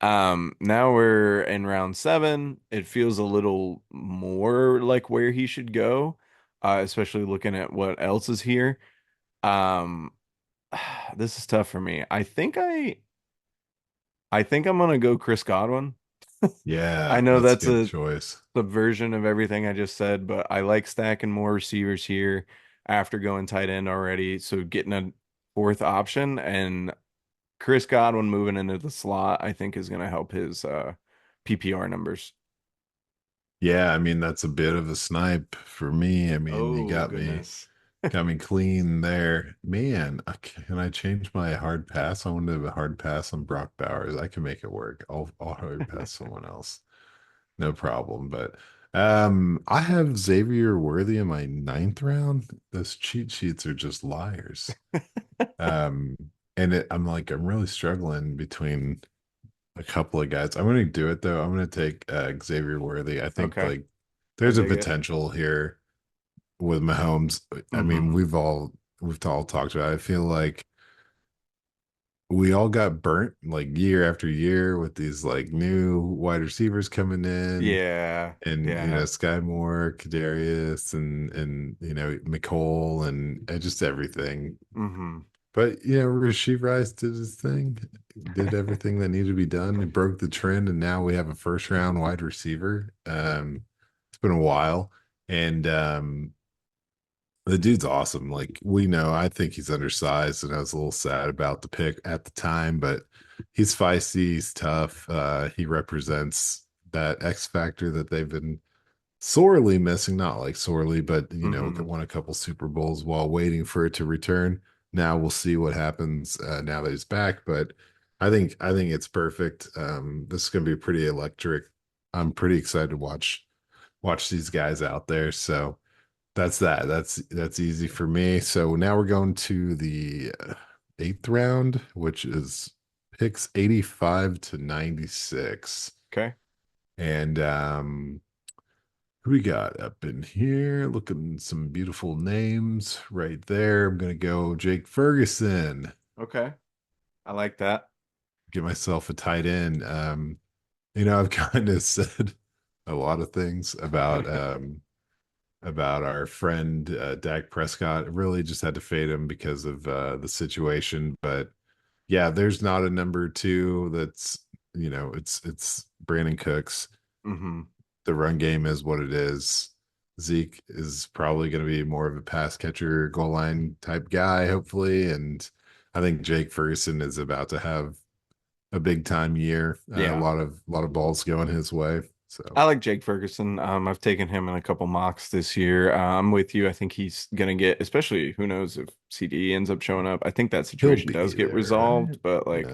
Now we're in round 7. It feels a little more like where he should go, especially looking at what else is here. Um, this is tough for me. I think I'm gonna go Chris Godwin. I Yeah, know that's a that's good a choice. subversion of everything I just said, but I like stacking more receivers here after going tight end already. So getting a fourth option and Chris Godwin moving into the slot, I think is going to help his PPR numbers. Yeah, I mean that's a bit of a snipe for me. I mean, you Oh, goodness. got me clean there. Man, can I change my hard pass? I want to have a hard pass on Brock Bowers. I can make it work. I'll hard pass someone else. No problem. But I have Xavier Worthy in my 9th round. Those cheat sheets are just liars. Um, and I'm really struggling between a couple of guys. I'm going to do it though. I'm going to take Xavier Worthy. I think Okay, like I there's a dig it. potential here with Mahomes. I mean, Hmm. we've all talked about it. I feel like we all got burnt like year after year with these like new wide receivers coming in, Yeah, and yeah. Sky Moore, Kadarius, and McCole, and just everything. Hmm. But Rasheed Rice did his thing, did everything that needed to be done. It broke the trend, and now we have a first round wide receiver. It's been a while, and the dude's awesome. Like we know, I think he's undersized, and I was a little sad about the pick at the time, but he's feisty, he's tough. He represents that X factor that they've been sorely missing, not like sorely, but Hmm. won a couple Super Bowls while waiting for it to return. Now we'll see what happens now that he's back, but I think it's perfect. This is going to be pretty electric. I'm pretty excited to watch these guys out there. So that's that. That's easy for me. So now we're going to the 8th round, which is picks 85 to 96. Okay. And who we got up in here? Looking some beautiful names right there. I'm gonna go Jake Ferguson. Okay. I like that. Get myself a tight end. I've kind of said a lot of things about our friend Dak Prescott. Really just had to fade him because of the situation. But yeah, there's not a number 2 that's it's Brandon Cooks. Hmm. The run game is what it is. Zeke is probably going to be more of a pass catcher, goal line type guy, hopefully. And I think Jake Ferguson is about to have a big time year. A Yeah. lot of balls going his way. So I like Jake Ferguson. I've taken him in a couple mocks this year. I'm with you. I think he's gonna get, especially who knows if CD ends up showing up. I think that he'll situation does be get there, right? resolved, but like,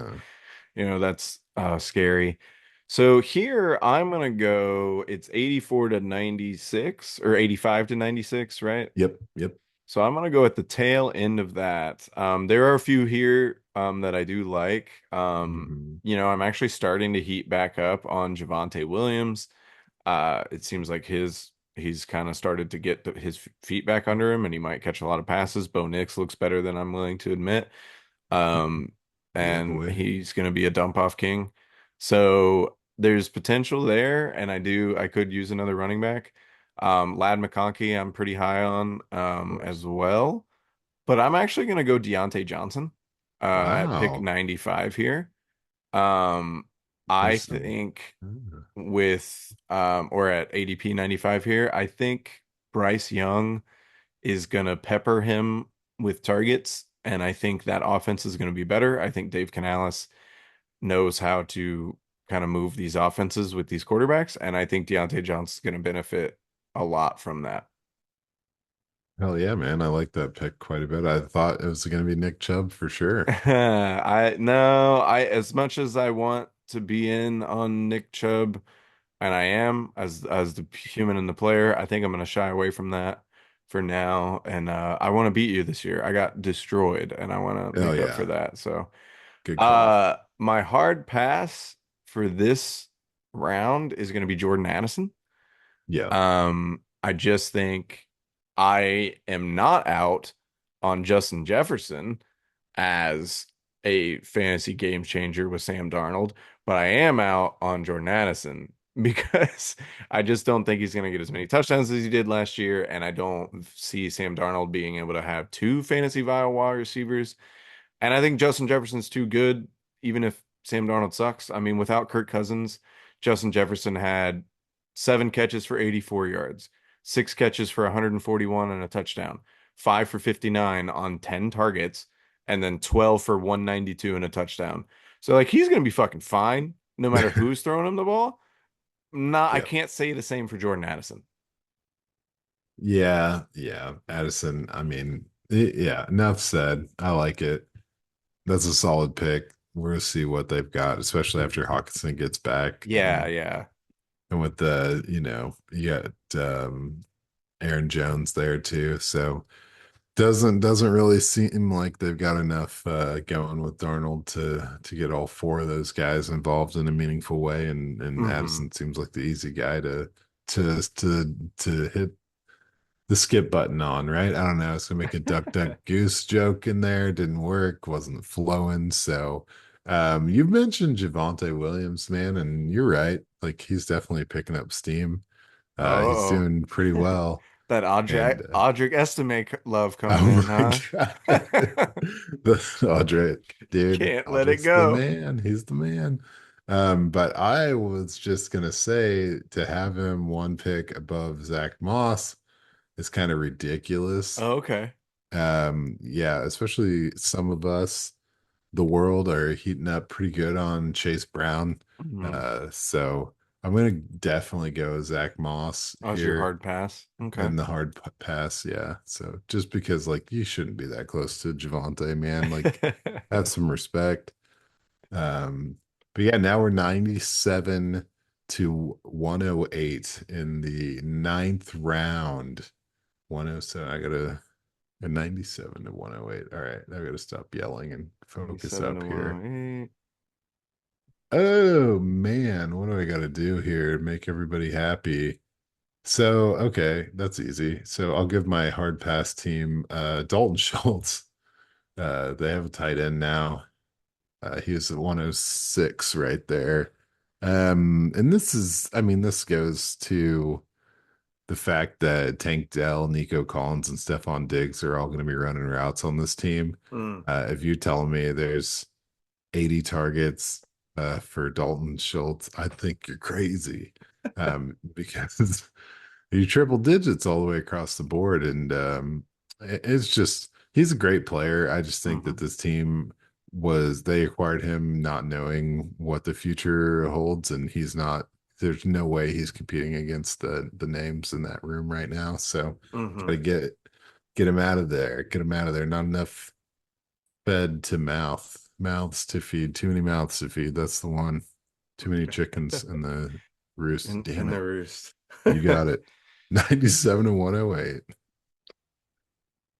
Yeah. that's scary. So here I'm gonna go. It's 84 to 96 or 85 to 96, right? Yep. Yep. So I'm gonna go at the tail end of that. There are a few here that I do like. Hmm. I'm actually starting to heat back up on Javonte Williams. It seems like he's kind of started to get his feet back under him, and he might catch a lot of passes. Bo Nix looks better than I'm willing to admit. Um, Yeah, and boy. he's going to be a dump off king. So there's potential there, and I could use another running back. Lad McConkey, I'm pretty high on Of course. as well, but I'm actually going to go Deontay Johnson at pick Wow. 95 here. Um, I Interesting. think Ah. with or at ADP 95 here, I think Bryce Young is gonna pepper him with targets, and I think that offense is gonna be better. I think Dave Canales knows how to kind of move these offenses with these quarterbacks, and I think Deontay Johnson's gonna benefit a lot from that. Hell yeah, man. I like that pick quite a bit. I thought it was going to be Nick Chubb for sure. I no, I as much as I want to be in on Nick Chubb, and I am as the human and the player, I think I'm gonna shy away from that for now. And I want to beat you this year. I got destroyed, and I want to Oh make up for yeah. that. So, Good call. my hard pass for this round is gonna be Jordan Addison. Yeah. I just think I am not out on Justin Jefferson as a fantasy game changer with Sam Darnold, but I am out on Jordan Addison because I just don't think he's going to get as many touchdowns as he did last year, and I don't see Sam Darnold being able to have two fantasy viable wide receivers. And I think Justin Jefferson's too good, even if Sam Darnold sucks. I mean, without Kirk Cousins, Justin Jefferson had 7 catches for 84 yards, 6 catches for 141 and a touchdown, 5 for 59 on 10 targets, and then 12 for 192 and a touchdown. So, like, he's going to be fucking fine no matter who's throwing him the ball. Not, I Yeah. can't say the same for Jordan Addison. Yeah. Yeah. Addison, I mean, yeah, enough said. I like it. That's a solid pick. We're gonna see what they've got, especially after Hawkinson gets back Yeah, yeah. and with the, you got Aaron Jones there too. So doesn't really seem like they've got enough going with Darnold to get all four of those guys involved in a meaningful way. And Hmm. Addison seems like the easy guy to hit the skip button on, right? I don't know. I was gonna make a duck duck goose joke in there. Didn't work, wasn't flowing. So you've mentioned Javonte Williams, man, and you're right. Like he's definitely picking up steam. He's Oh, doing pretty well. that And Audric Estime love coming oh in, my huh? God. Audrey, dude, Can't let it Audrey's the go. man. He's the man. But I was just gonna say to have him one pick above Zach Moss is kind of ridiculous. Oh, okay. Yeah, especially some of us, the world are heating up pretty good on Chase Brown. Hmm. So I'm gonna definitely go Zach Moss That was your here hard pass. Okay. and the hard pass. Yeah. So just because like you shouldn't be that close to Javante, man. Like have some respect. Um, but yeah, now we're 97 to 108 in the ninth round. 107. I gotta a 97 to 108. All right, I gotta stop yelling and focus 97 to up here. 108. Oh man, what do I gotta do here to make everybody happy? So, okay, that's easy. So I'll give my hard pass team Dalton Schultz. They have a tight end now. He was at 106 right there. And this is, I mean, this goes to the fact that Tank Dell, Nico Collins, and Stephon Diggs are all going to be running routes on this team. Mm. If you're telling me there's 80 targets for Dalton Schultz, I think you're crazy. Because He triple digits all the way across the board, and it's just he's a great player. I just think that Hmm. this team was they acquired him not knowing what the future holds, and he's not. There's no way he's competing against the names in that room right now. So Hmm. gotta get him out of there. Get him out of there. Not enough fed to mouths to feed. Too many mouths to feed. That's the one. Too many chickens in the roost. In Damn the it. roost. You got it. 97 to 108.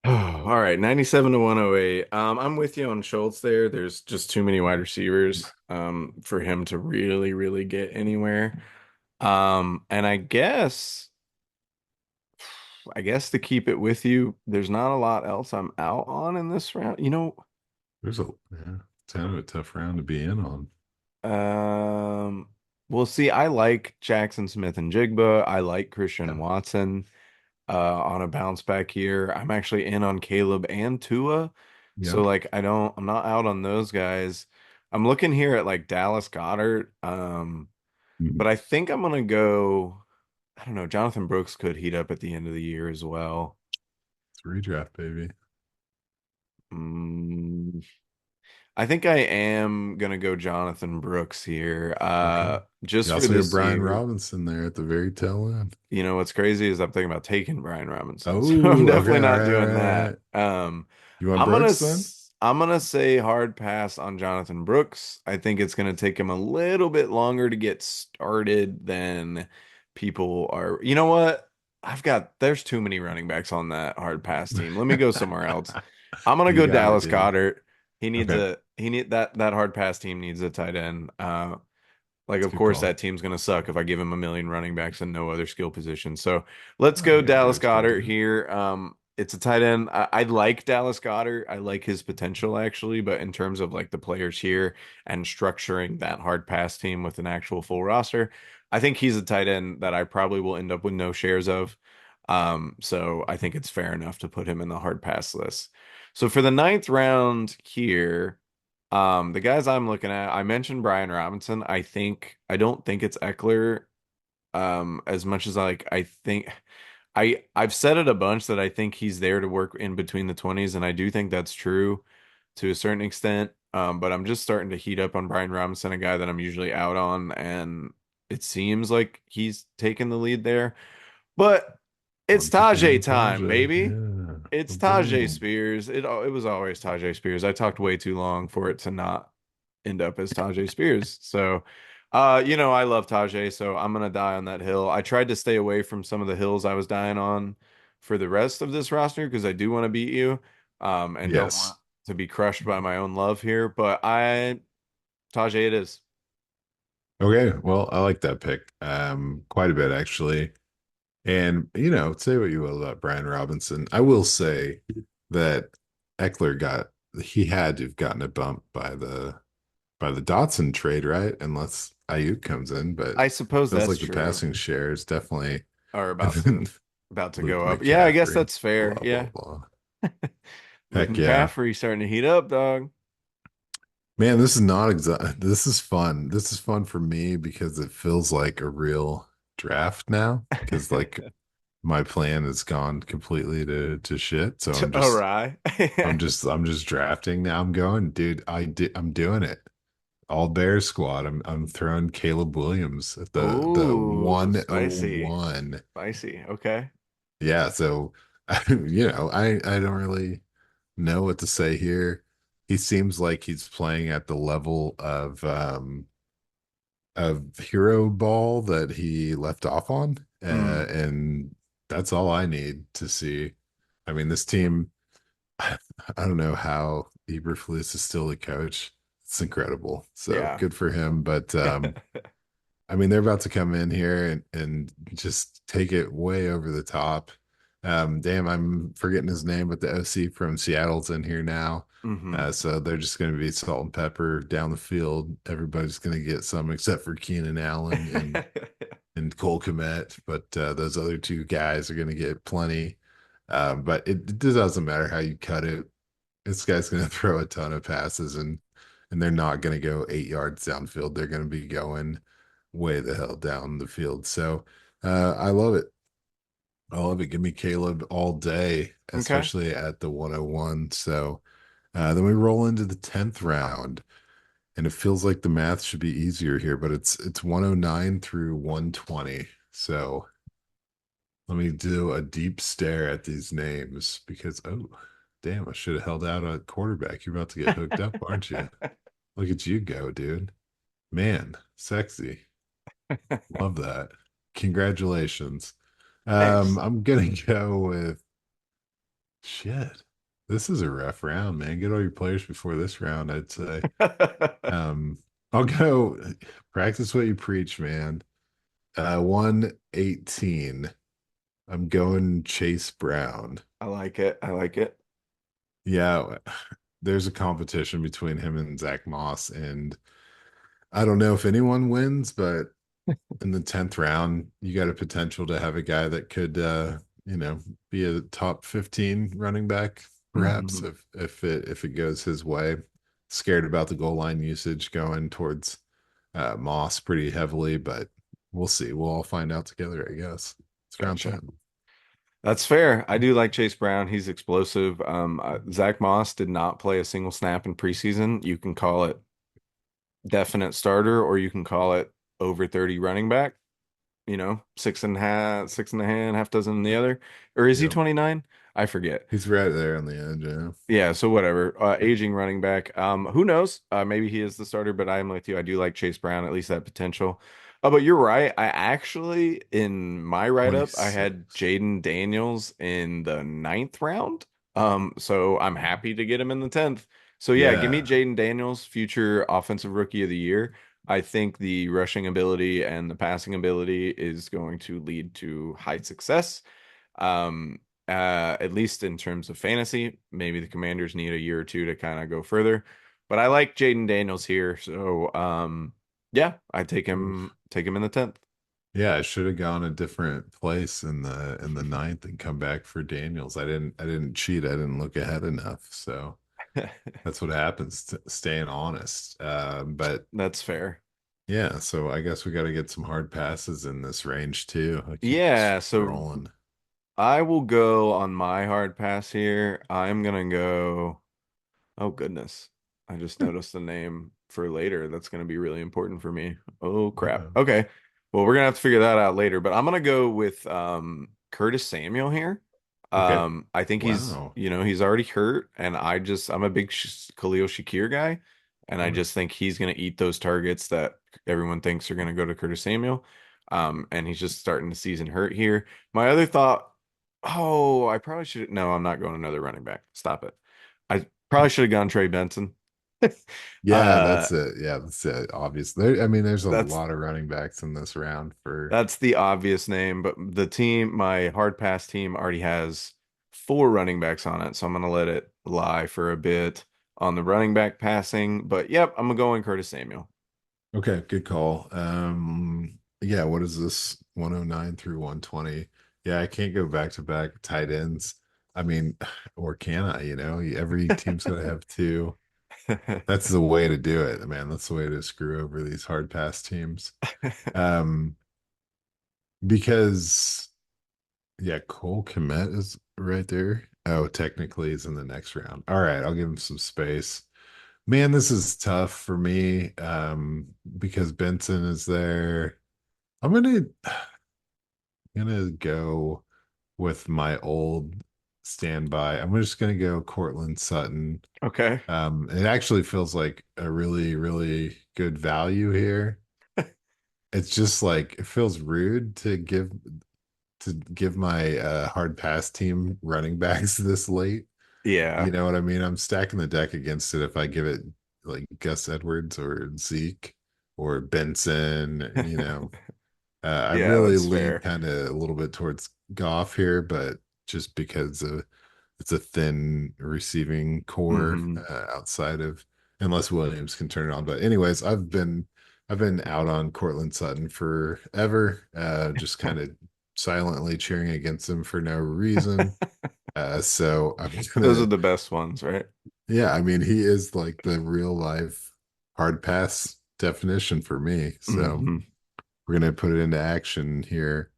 Oh, all right, 97 to 108. I'm with you on Schultz there. There's just too many wide receivers for him to really, really get anywhere. And I guess to keep it with you, there's not a lot else I'm out on in this round. There's a it's kind of a tough round to be in on. Um, we'll see. I like Jackson Smith and Jigba. I like Christian Yeah. Watson on a bounce back here. I'm actually in on Caleb and Tua. So Yeah. like I'm not out on those guys. I'm looking here at like Dallas Goddard. Mhm. But I think I'm gonna go, I don't know, Jonathan Brooks could heat up at the end of the year as well. It's redraft, baby. Mm, I think I am gonna go Jonathan Brooks here. Okay. Just You for also got this Brian year. Robinson there at the very tail end. What's crazy is I'm thinking about taking Brian Robinson, so I'm Oh, definitely okay. All not right, all doing right, all that. right. You want Brooks then? I'm gonna say hard pass on Jonathan Brooks. I think it's gonna take him a little bit longer to get started than people are. You know what? There's too many running backs on that hard pass team. Let me go somewhere else. I'm gonna You go got it, Dallas dude. Goddard. Okay. He need that hard pass team needs a tight end. Like, It's a of good course, call. that team's going to suck if I give him a million running backs and no other skill position. So let's Oh, go you got Dallas Dallas Goddard Goddard. here. It's a tight end. I like Dallas Goddard. I like his potential actually, but in terms of like the players here and structuring that hard pass team with an actual full roster, I think he's a tight end that I probably will end up with no shares of. So I think it's fair enough to put him in the hard pass list. So for the ninth round here. The guys I'm looking at, I mentioned Brian Robinson. I don't think it's Eckler. As much as I think I've said it a bunch that I think he's there to work in between the 20s, and I do think that's true to a certain extent. But I'm just starting to heat up on Brian Robinson, a guy that I'm usually out on, and it seems like he's taking the lead there. But it's Once again, Tajay time, Tajay. baby. Yeah. It's Tajay Boom. Spears. It was always Tajay Spears. I talked way too long for it to not end up as Tajay Spears. So, I love Tajay, so I'm gonna die on that hill. I tried to stay away from some of the hills I was dying on for the rest of this roster because I do want to beat you, and don't want Yes. to be crushed by my own love here. But Tajay it is. Okay. Well, I like that pick. Quite a bit actually. And say what you will about Brian Robinson. I will say that Eckler he had to have gotten a bump by the Dotson trade, right? Unless Ayuk comes in, but I suppose feels that's like the true. passing shares definitely. Or And then about to Luke go up. Yeah, I guess McCaffrey, that's fair. blah blah Yeah. blah. Luke Heck yeah. McCaffrey starting to heat up, dog. Man, this is not exact. This is fun. This is fun for me because it feels like a real draft now. Because like my plan has gone completely to shit. So All right. I'm just drafting now. I'm going, dude. I'm doing it. All Bears squad. I'm throwing Caleb Williams at the Ooh, spicy. 101. Spicy. Okay. Yeah, so I don't really know what to say here. He seems like he's playing at the level of hero ball that he left off on. Mm, And that's all I need to see. I mean, this team, I don't know how Eberflus is still the coach. It's incredible. So yeah. good for him. But I mean, they're about to come in here and just take it way over the top. Damn, I'm forgetting his name, but the OC from Seattle's in here now. Hmm. So they're just going to be salt and pepper down the field. Everybody's going to get some except for Keenan Allen and Cole Kmet, but those other two guys are going to get plenty. But it doesn't matter how you cut it. This guy's going to throw a ton of passes and they're not going to go 8 yards downfield. They're going to be going way the hell down the field. So I love it. I love it. Give me Caleb all day, Okay. especially at the 101. So then we roll into the 10th round, and it feels like the math should be easier here, but it's 109 through 120. So let me do a deep stare at these names because, oh, damn, I should have held out a quarterback. You're about to get hooked up, aren't you? Look at you go, dude. Man, sexy. Love that. Congratulations. Thanks. I'm gonna go with shit. This is a rough round, man. Get all your players before this round, I'd say. Um, I'll go practice what you preach, man. 118. I'm going Chase Brown. I like it. I like it. Yeah, there's a competition between him and Zach Moss, and I don't know if anyone wins, but in the 10th round, you got a potential to have a guy that could you know, be a top 15 running back, perhaps Mhm. if it goes his way. Scared about the goal line usage going towards Moss pretty heavily, but we'll see. We'll all find out together, I guess. It's round Gotcha. 10. That's fair. I do like Chase Brown. He's explosive. Zach Moss did not play a single snap in preseason. You can call it definite starter, or you can call it over 30 running back. Six and a half, six and a half dozen in the other. Or is he Yep. 29? I forget. He's right there on the edge, yeah. Yeah, so whatever. Aging running back. Who knows? Maybe he is the starter, but I'm with you. I do like Chase Brown, at least that potential. Oh, but you're right. I actually, in my write-up, I had 26. Jaden Daniels in the ninth round. So I'm happy to get him in the 10th. So yeah, give me Yeah. Jaden Daniels, future offensive rookie of the year. I think the rushing ability and the passing ability is going to lead to high success. Um, at least in terms of fantasy. Maybe the Commanders need a year or two to kind of go further. But I like Jaden Daniels here, so yeah, I Oof. take him in the 10th. Yeah, I should have gone a different place in the ninth and come back for Daniels. I didn't cheat. I didn't look ahead enough. So that's what happens to staying honest. But That's fair. yeah, so I guess we got to get some hard passes in this range too. I keep Yeah, so scrolling. I will go on my hard pass here. I'm gonna go. Oh goodness. I just noticed the name for later. That's going to be really important for me. Oh crap. Uh-oh. Okay. Well, we're going to have to figure that out later, but I'm going to go with Curtis Samuel here. Okay. I think Wow. he's already hurt and I'm a big Khalil Shakir guy and I Sure. just think he's going to eat those targets that everyone thinks are going to go to Curtis Samuel. And he's just starting the season hurt here. My other thought, oh, I probably should no, I'm not going another running back. Stop it. I probably should have gone Trey Benson. Yeah, Uh, that's it. Yeah, that's it. Obvious. There, I mean, there's a that's lot of running backs in this round for that's the obvious name, but my hard pass team already has four running backs on it, so I'm gonna let it lie for a bit on the running back passing. But yep, I'm gonna go in Curtis Samuel. okay, good call. Yeah, what is this? 109 through 120. Yeah, I can't go back to back tight ends. I mean, or can I, you know? Every team's gonna have two. That's the way to do it, man. That's the way to screw over these hard pass teams. Um, because yeah, Cole Kmet is right there. Oh, technically he's in the next round. All right, I'll give him some space. Man, this is tough for me because Benson is there. I'm gonna go with my old standby. I'm just gonna go Cortland Sutton. Okay. It actually feels like a really, really good value here. It's just like it feels rude to give my hard pass team running backs this late. You Yeah. know what I mean? I'm stacking the deck against it if I give it like Gus Edwards or Zeke or Benson, you know. I Yeah, really that's lean fair. kind of a little bit towards Goff here, but just because it's a thin receiving core Hmm. outside of unless Williams can turn it on. But anyways, I've been out on Cortland Sutton forever, just kind of silently cheering against him for no reason. So I'm Those are gonna, the best ones, right? yeah, I mean, he is like the real life hard pass definition for me. So Hmm. we're gonna put it into action here.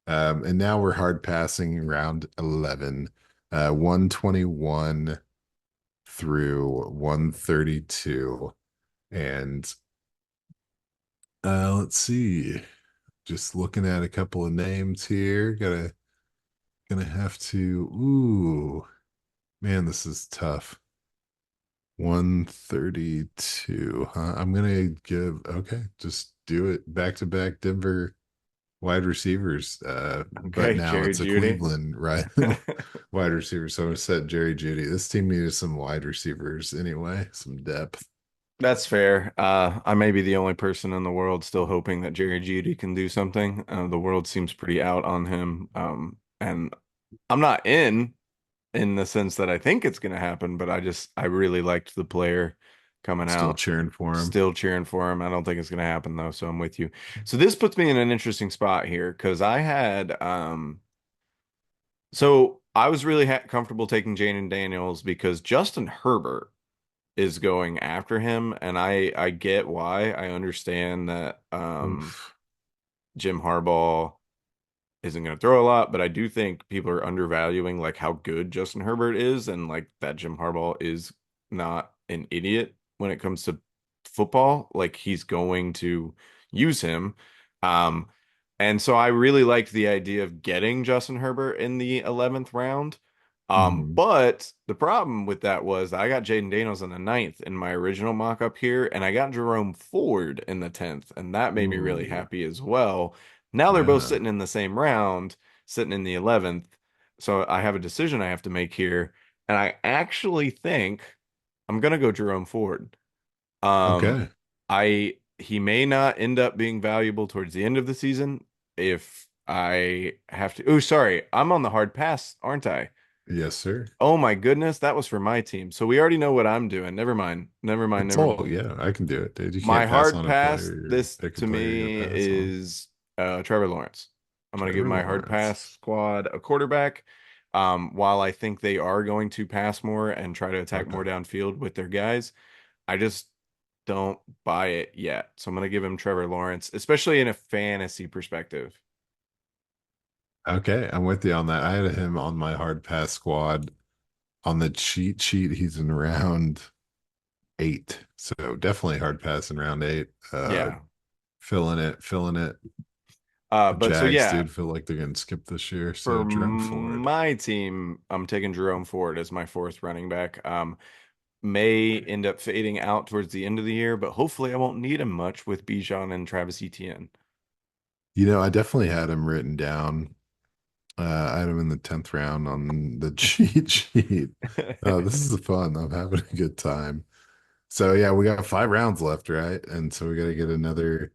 And now we're hard passing round 11, 121 through 132. And let's see. Just looking at a couple of names here. Gonna have to. Ooh, man, this is tough. 132. Huh? I'm gonna give. Okay, just do it. Back to back Denver wide receivers. But Okay, now Jerry it's a Judy. Cleveland right wide receiver. So I'm gonna set Jerry Judy. This team needed some wide receivers anyway, some depth. That's fair. I may be the only person in the world still hoping that Jerry Judy can do something. The world seems pretty out on him. And I'm not in the sense that I think it's going to happen, but I really liked the player coming Still out. cheering for him. Still cheering for him. I don't think it's going to happen though, so I'm with you. So this puts me in an interesting spot here because I had so I was really ha comfortable taking Jaden Daniels because Justin Herbert is going after him, and I get why. I understand that Oof. Jim Harbaugh isn't going to throw a lot, but I do think people are undervaluing like how good Justin Herbert is, and like that Jim Harbaugh is not an idiot when it comes to football. Like he's going to use him. Um, and so I really liked the idea of getting Justin Herbert in the 11th round. Mhm. But the problem with that was I got Jaden Daniels in the ninth in my original mock up here, and I got Jerome Ford in the 10th, and that made me really Ooh. happy as well. Now they're both Yeah. sitting in the same round, sitting in the 11th. So I have a decision I have to make here. And I actually think I'm gonna go Jerome Ford. Um, Okay. he may not end up being valuable towards the end of the season if I have to. Oh, sorry, I'm on the hard pass, aren't I? Yes, sir. Oh my goodness, that was for my team. So we already know what I'm doing. Never mind. Never mind. It's Never all, mind. yeah, I can do it, dude. You My can't pass hard on a pass, player, this pick a to player you're me gonna pass on. is Trevor Lawrence. I'm going to give Trevor my hard pass Lawrence. squad a quarterback. While I think they are going to pass more and try to attack Okay. more downfield with their guys, I just don't buy it yet. So I'm going to give him Trevor Lawrence, especially in a fantasy perspective. Okay, I'm with you on that. I had him on my hard pass squad. On the cheat sheet, he's in round 8. So definitely hard pass in round 8. Yeah. Filling it. The But so Jags, yeah, dude, feel like they're getting skipped this year. for So Jerome Ford. my team, I'm taking Jerome Ford as my fourth running back. May end up fading out towards the end of the year, but hopefully I won't need him much with Bijan and Travis Etienne. I definitely had him written down. I had him in the 10th round on the cheat sheet. This is fun. I'm having a good time. So yeah, we got 5 rounds left, right? And so we got to get another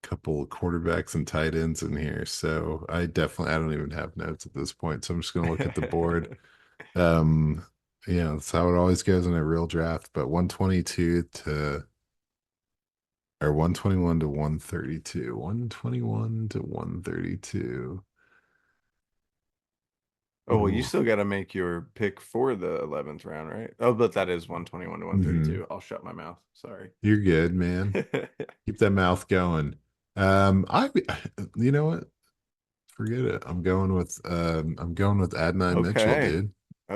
couple of quarterbacks and tight ends in here. So I don't even have notes at this point. So I'm just gonna look at the board. Um, that's how it always goes in a real draft. But 122 to or 121 to 132. 121 to 132. Oh, well, you Ooh. still got to make your pick for the 11th round, right? Oh, but that is 121 to Hmm. 132. I'll shut my mouth. Sorry. You're good, man. Keep that mouth going. I you know what? Forget it. I'm going with Adonai Mitchell, Okay. dude.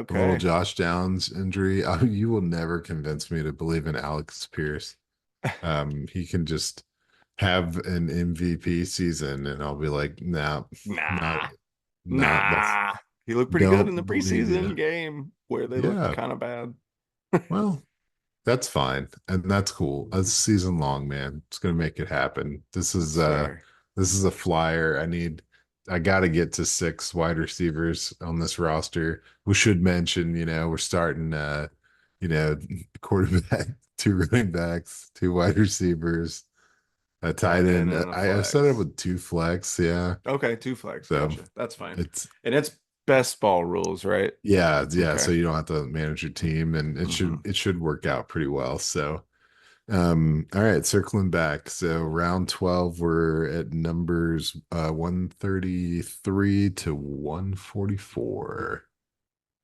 A little Okay. Josh Downs injury. You will never convince me to believe in Alex Pierce. He can just have an MVP season, and I'll be like, nah, not, Nah. not. That's Nah. He looked pretty good in the don't believe preseason you. game where they looked Yeah, kind of bad. well, that's fine, and that's cool. A season long, man. It's gonna make it happen. That's fair. This is a flyer. I gotta get to 6 wide receivers on this roster. We should mention, we're starting you know, quarterback, 2 running backs, 2 wide receivers, a tight Tight end end. and a I've set it up flex. with 2 flex, yeah. Okay, two flags. So Gotcha. That's fine. it's And it's best ball rules, right? yeah, Okay. so you don't have to manage your team, and Hmm. it should work out pretty well. So all right, circling back. So round 12, we're at numbers 133 to 144.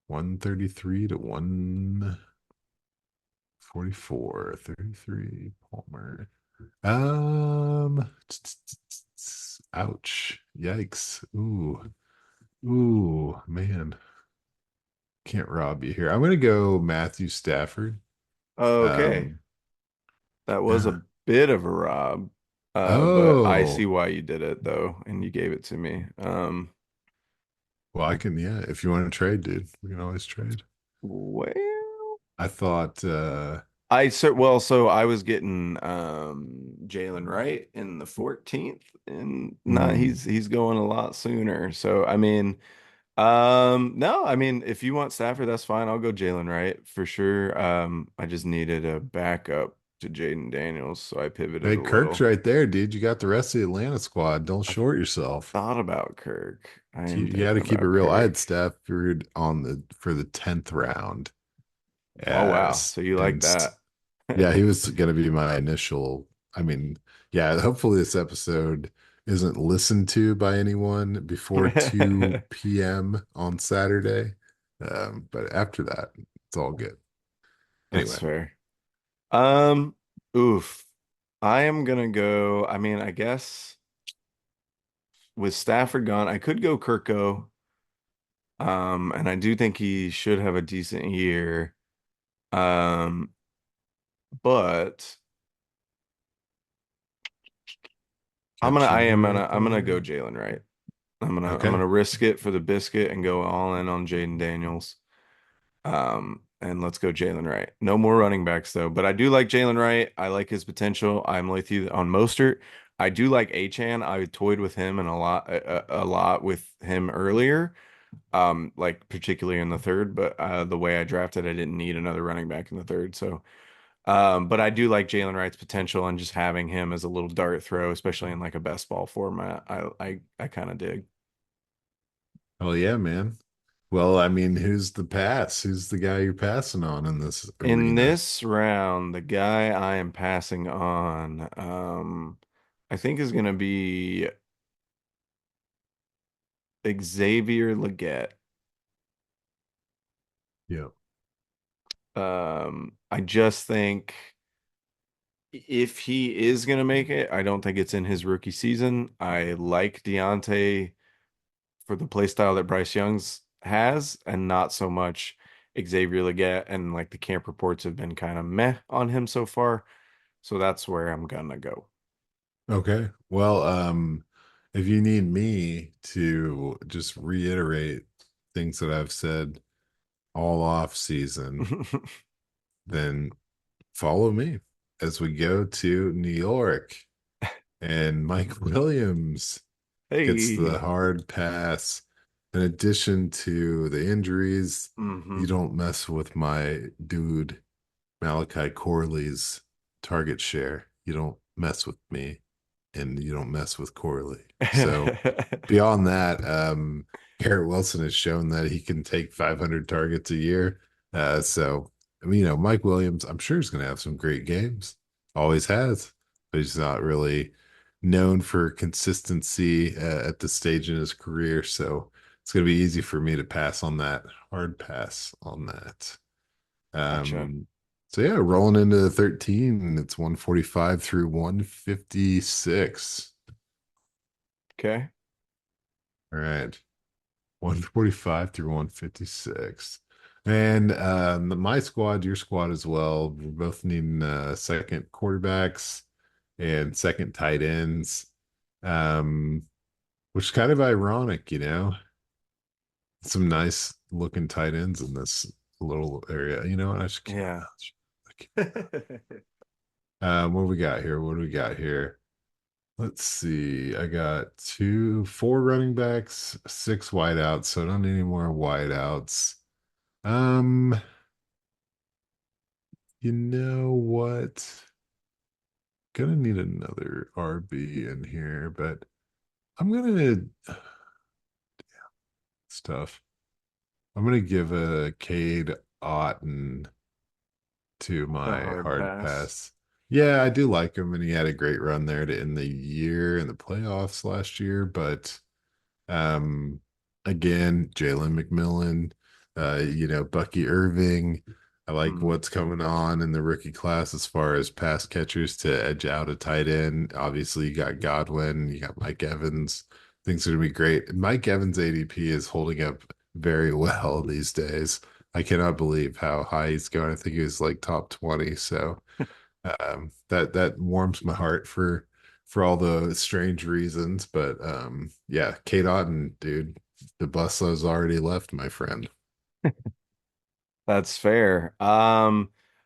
133 to 144. 33 Palmer. Um Ouch. Yikes. Ooh, man. Can't rob you here. I'm gonna go Matthew Stafford. Okay. Um, That was yeah. a bit of a rob. But I see Oh, why you did it though, and you gave it to me. well, I can, yeah, if you want to trade, dude, we can always trade. Well, I thought so I was getting Jalen Wright in the 14th, and not hmm, he's going a lot sooner. So I mean, no, I mean if you want Stafford, that's fine. I'll go Jalen Wright for sure. I just needed a backup to Jaden Daniels, so I pivoted hey, a Kirk's little. right there, dude. You got the rest of the Atlanta squad. Don't I short yourself. thought about Kirk. I am You got thinking to keep it about real. I had Kirk. Stafford on the for the 10th round. Oh wow, As so you like and that? yeah, he was going to be my initial. I mean, yeah, hopefully this episode isn't listened to by anyone before 2 p.m. on Saturday. But after that, it's all good. That's Anyway, fair. Um, oof. I am gonna go. I mean, I guess with Stafford gone, I could go Kirko. And I do think he should have a decent year. Um, but got your boy right I'm gonna go there. Jalen Wright. I'm Okay. gonna risk it for the biscuit and go all in on Jaden Daniels. And let's go Jalen Wright. No more running backs though, but I do like Jalen Wright. I like his potential. I'm with you on Mostert. I do like Achan. I toyed with him and a lot with him earlier, like particularly in the third. But the way I drafted, I didn't need another running back in the third. So, but I do like Jalen Wright's potential and just having him as a little dart throw, especially in like a best ball format. I kind of dig. Oh yeah, man. Well, I mean, who's the pass? Who's the guy you're passing on in this In arena? this round, the guy I am passing on, I think is going to be Xavier Legette. Yeah. I just think if he is going to make it, I don't think it's in his rookie season. I like Deontay for the play style that Bryce Young's has, and not so much Xavier Legette. And like the camp reports have been kind of meh on him so far. So that's where I'm gonna go. Okay. Well, if you need me to just reiterate things that I've said all off season, then follow me as we go to New York and Mike Williams gets the Hey. hard pass. In addition to the injuries, you Hmm. don't mess with my dude Malachi Corley's target share. You don't mess with me and you don't mess with Corley. So beyond that, Garrett Wilson has shown that he can take 500 targets a year. So, I mean, Mike Williams, I'm sure he's going to have some great games. Always has, but he's not really known for consistency at this stage in his career. So it's going to be easy for me to pass on that, hard pass on that. Gotcha. Um, so yeah, rolling into 13, it's 145 through 156. Okay. All right. 145 through 156. And my squad, your squad as well. We're both needing second quarterbacks and second tight ends. Um, which is kind of ironic. Some nice looking tight ends in this little area. You know what? I just keep my Yeah. mouth shut. What do we got here? What do we got here? Let's see. I got four running backs, six wideouts, so I don't need any more wideouts. Um, you know what? Gonna need another RB in here, but I'm gonna stuff. I'm gonna give a Cade Otten to The my hard hard pass. pass. Yeah, I do like him, and he had a great run there to end the year in the playoffs last year. But again, Jalen McMillan, Bucky Irving. I like Mm. what's coming on in the rookie class as far as pass catchers to edge out a tight end. Obviously, you got Godwin, you got Mike Evans. Things are going to be great. Mike Evans' ADP is holding up very well these days. I cannot believe how high he's going. I think he was like top 20. So that warms my heart for all the strange reasons. But yeah, Kate Otten, dude, the bus has already left, my friend. That's fair.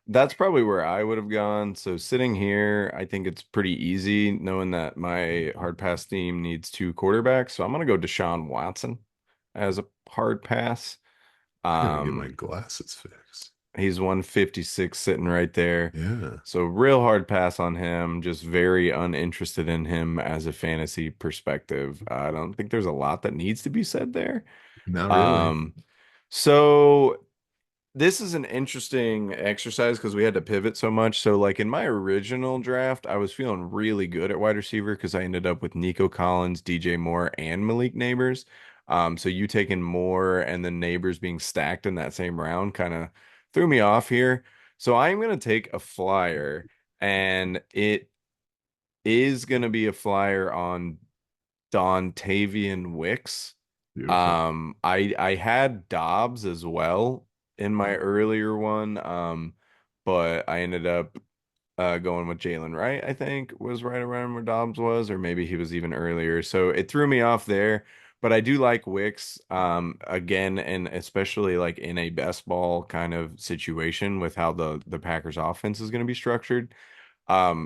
That's probably where I would have gone. So sitting here, I think it's pretty easy knowing that my hard pass team needs two quarterbacks. So I'm gonna go Deshaun Watson as a hard pass. I gotta get my Um, glasses fixed. he's 156 sitting right there. Yeah. So real hard pass on him, just very uninterested in him as a fantasy perspective. I don't think there's a lot that needs to be said there. Not really. Um, so this is an interesting exercise because we had to pivot so much. So, like in my original draft, I was feeling really good at wide receiver because I ended up with Nico Collins, DJ Moore, and Malik Neighbors. So you taking Moore and then Neighbors being stacked in that same round kind of threw me off here. So I'm gonna take a flyer, and it is gonna be a flyer on Dontavian Wicks. Beautiful. I had Dobbs as well in my earlier one, but I ended up going with Jalen Wright, I think was right around where Dobbs was, or maybe he was even earlier. So it threw me off there. But I do like Wicks, again, and especially like in a best ball kind of situation with how the Packers offense is going to be structured.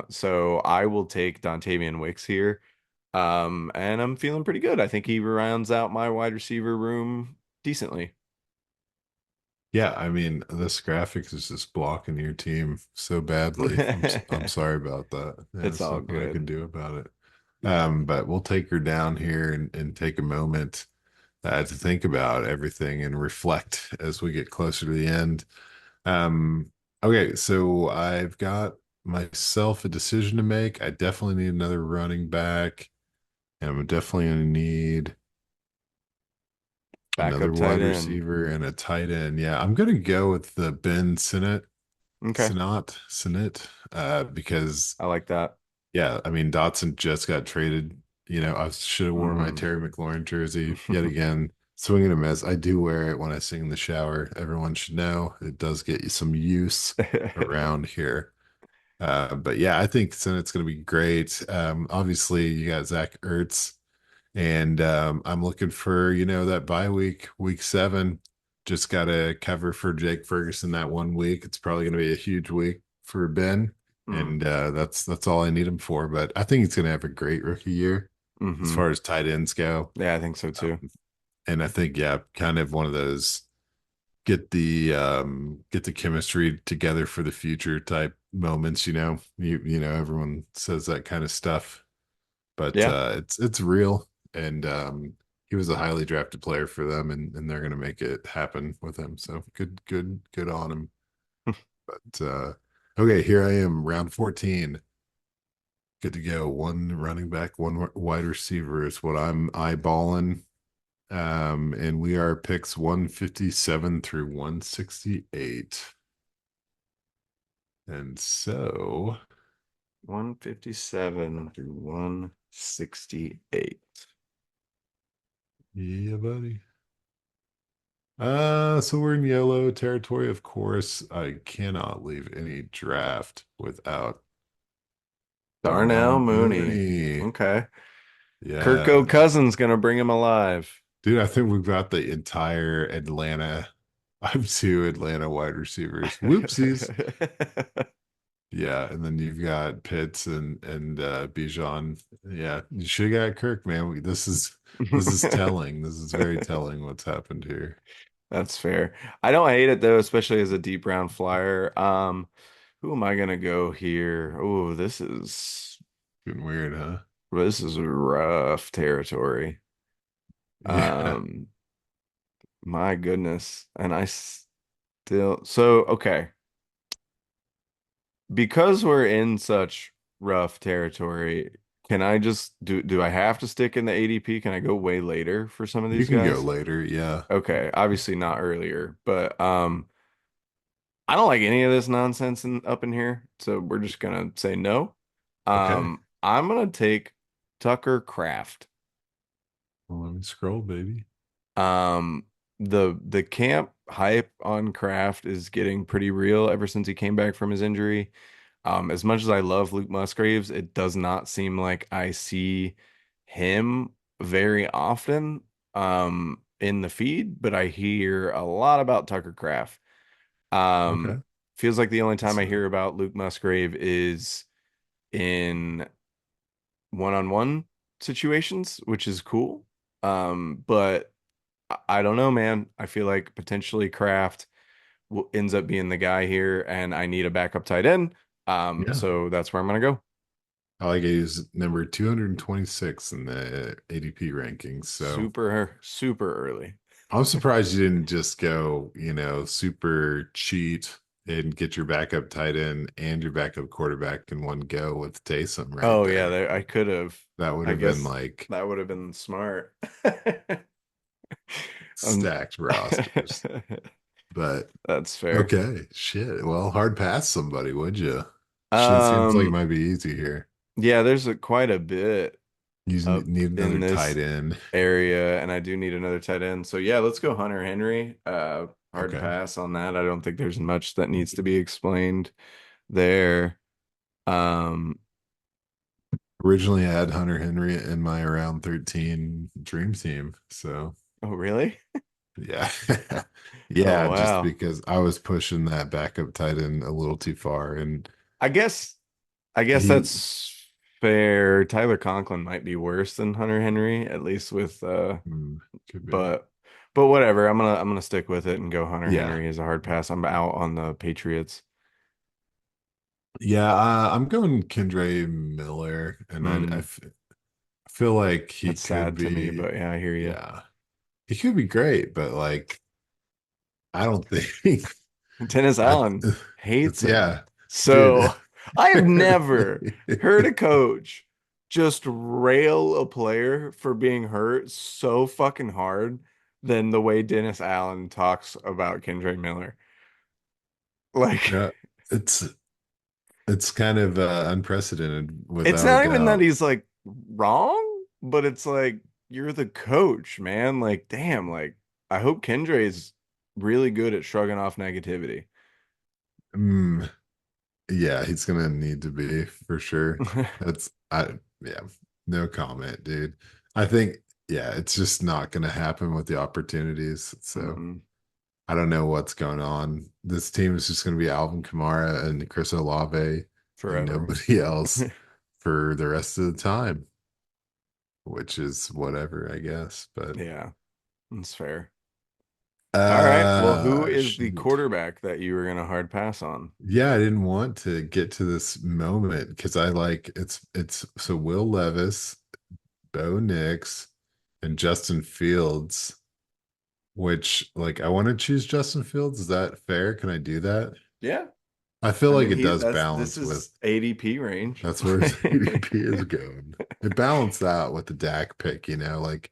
So I will take Dontavian Wicks here. And I'm feeling pretty good. I think he rounds out my wide receiver room decently. Yeah, I mean, this graphics is just blocking your team so badly. I'm sorry about that. Yeah, It's there's all nothing I can good. do about it. But we'll take her down here and take a moment to think about everything and reflect as we get closer to the end. Um, okay, so I've got myself a decision to make. I definitely need another running back, and I'm definitely going to need another Backup tight wide end. receiver and a tight end. Yeah, I'm gonna go with the Ben Okay. Sinnott, because I like that. yeah, I mean Dotson just got traded. You know, I should have worn my Hmm. Terry McLaurin jersey yet again. Swinging a miss. I do wear it when I sing in the shower. Everyone should know it does get you some use around here. But yeah, I think Sinnott's going to be great. Obviously, you got Zach Ertz. And I'm looking for, that bye week, week 7. Just got to cover for Jake Ferguson that one week. It's probably going to be a huge week for Ben, Mm. and that's all I need him for. But I think he's going to have a great rookie year as Hmm. far as tight ends go. Yeah, I think so too. And I think, yeah, kind of one of those get the chemistry together for the future type moments. Everyone says that kind of stuff, but Yeah. it's real, and he was a highly drafted player for them, and they're gonna make it happen with him. So good on him. But okay, here I am, round 14. Good to go. One running back, one wide receiver is what I'm eyeballing. And we are picks 157 through 168. And so, 157 through 168. yeah, buddy. So we're in yellow territory, of course. I cannot leave any draft without Darnell Darnell Mooney. Mooney. Okay. Kirko Yeah. Cousins gonna bring him alive. Dude, I think we've got the entire Atlanta. I have two Atlanta wide receivers. Whoopsies. Yeah, and then you've got Pitts and Bijan. Yeah, you should have got Kirk, man. This is telling. This is very telling what's happened here. That's fair. I don't hate it though, especially as a deep round flyer. Who am I gonna go here? Oh, Getting weird, huh? this is rough territory. Yeah. Um, my goodness. And I still so okay. Because we're in such rough territory, can I just do I have to stick in the ADP? Can I go way later for some of You these can go guys? later. Yeah. Okay, obviously not earlier, but I don't like any of this nonsense up in here, so we're just gonna say no. Okay. I'm gonna take Tucker Craft. Well, let me scroll, baby. Um, the camp hype on Kraft is getting pretty real ever since he came back from his injury. As much as I love Luke Musgraves, it does not seem like I see him very often in the feed, but I hear a lot about Tucker Craft. Okay. Feels like the only time I So, hear about Luke Musgrave is in one-on-one situations, which is cool. But I don't know, man. I feel like potentially Kraft ends up being the guy here, and I need a backup tight end. yeah. So that's where I'm gonna go. I like he's number 226 in the ADP rankings. So Super early. I'm surprised you didn't just go, super cheat and get your backup tight end and your backup quarterback in one go with Taysom right Oh yeah, there. there I could have. That would I have been guess like that would have been smart. Um, stacked rosters. But that's fair. okay, shit. Well, hard pass somebody, would you? Shit seems like it Um, might be easy here. yeah, there's quite a bit You up need in another tight this end. area, and I do need another tight end. So yeah, let's go Hunter Henry. Hard Okay. pass on that. I don't think there's much that needs to be explained there. Um, Originally, I had Hunter Henry in my around 13 dream team. So, oh really? yeah. Oh Yeah, just wow. because I was pushing that backup tight end a little too far. And I guess I guess he, that's fair. Tyler Conklin might be worse than Hunter Henry, at least with hmm, could be. but but whatever. I'm gonna stick with it and go Hunter Yeah. Henry as a hard pass. I'm out on the Patriots. Yeah. I'm going Kendre Miller. And Mm, feel like he that's could sad to me, be, but yeah, I hear you. yeah, he could be great, but like, I don't think Dennis I, Allen hates it's, him. yeah, dude. So I have never heard a coach just rail a player for being hurt so fucking hard than the way Dennis Allen talks about Kendre Miller. Like, Yeah, it's it's kind of unprecedented it's without a not even that doubt. he's like wrong, but it's like you're the coach, man. Like, damn, like I hope Kendre is really good at shrugging off negativity. Mm, yeah, he's gonna need to be for sure. That's I yeah, no comment, dude. I think yeah, it's just not gonna happen with the opportunities. So Mm-mm, I don't know what's going on. This team is just gonna be Alvin Kamara and Chris Olave and forever. nobody else for the rest of the time, which is whatever, I guess. But Yeah, that's fair. All right. Well, who is the shoot. quarterback that you were going to hard pass on? Yeah, I didn't want to get to this moment because I like it's so Will Levis, Bo Nix, and Justin Fields, which like I want to choose Justin Fields. Is that fair? Can I do that? Yeah. I feel I like mean, it does this balance with is ADP range. that's where his ADP is going. It balanced out with the Dak pick, like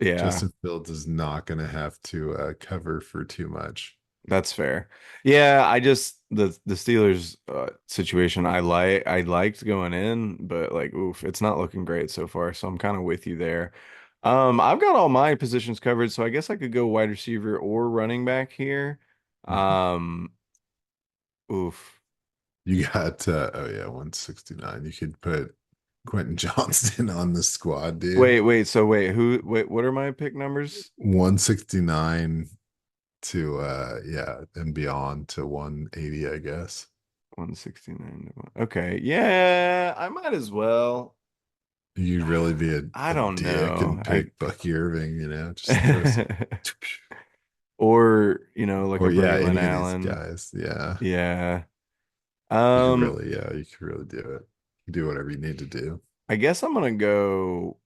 Yeah, Justin Fields is not going to have to cover for too much. that's fair. Yeah, I just the Steelers situation I liked going in, but like oof, it's not looking great so far, so I'm kind of with you there. I've got all my positions covered, so I guess I could go wide receiver or running back here. Mhm. Um, oof. You got oh yeah, 169. You could put Quentin Johnston on the squad, dude. Wait, what are my pick numbers? 169 to yeah, and beyond to 180, I guess. 169. Okay. Yeah, I might as well. You'd really be I a don't dick know. and pick Bucky Irving, just throw some Or, like a or yeah, Braylon any of these Allen. guys. Yeah. Yeah. You could Um, really, yeah, you could really do it. Do whatever you need to do. I guess I'm gonna go,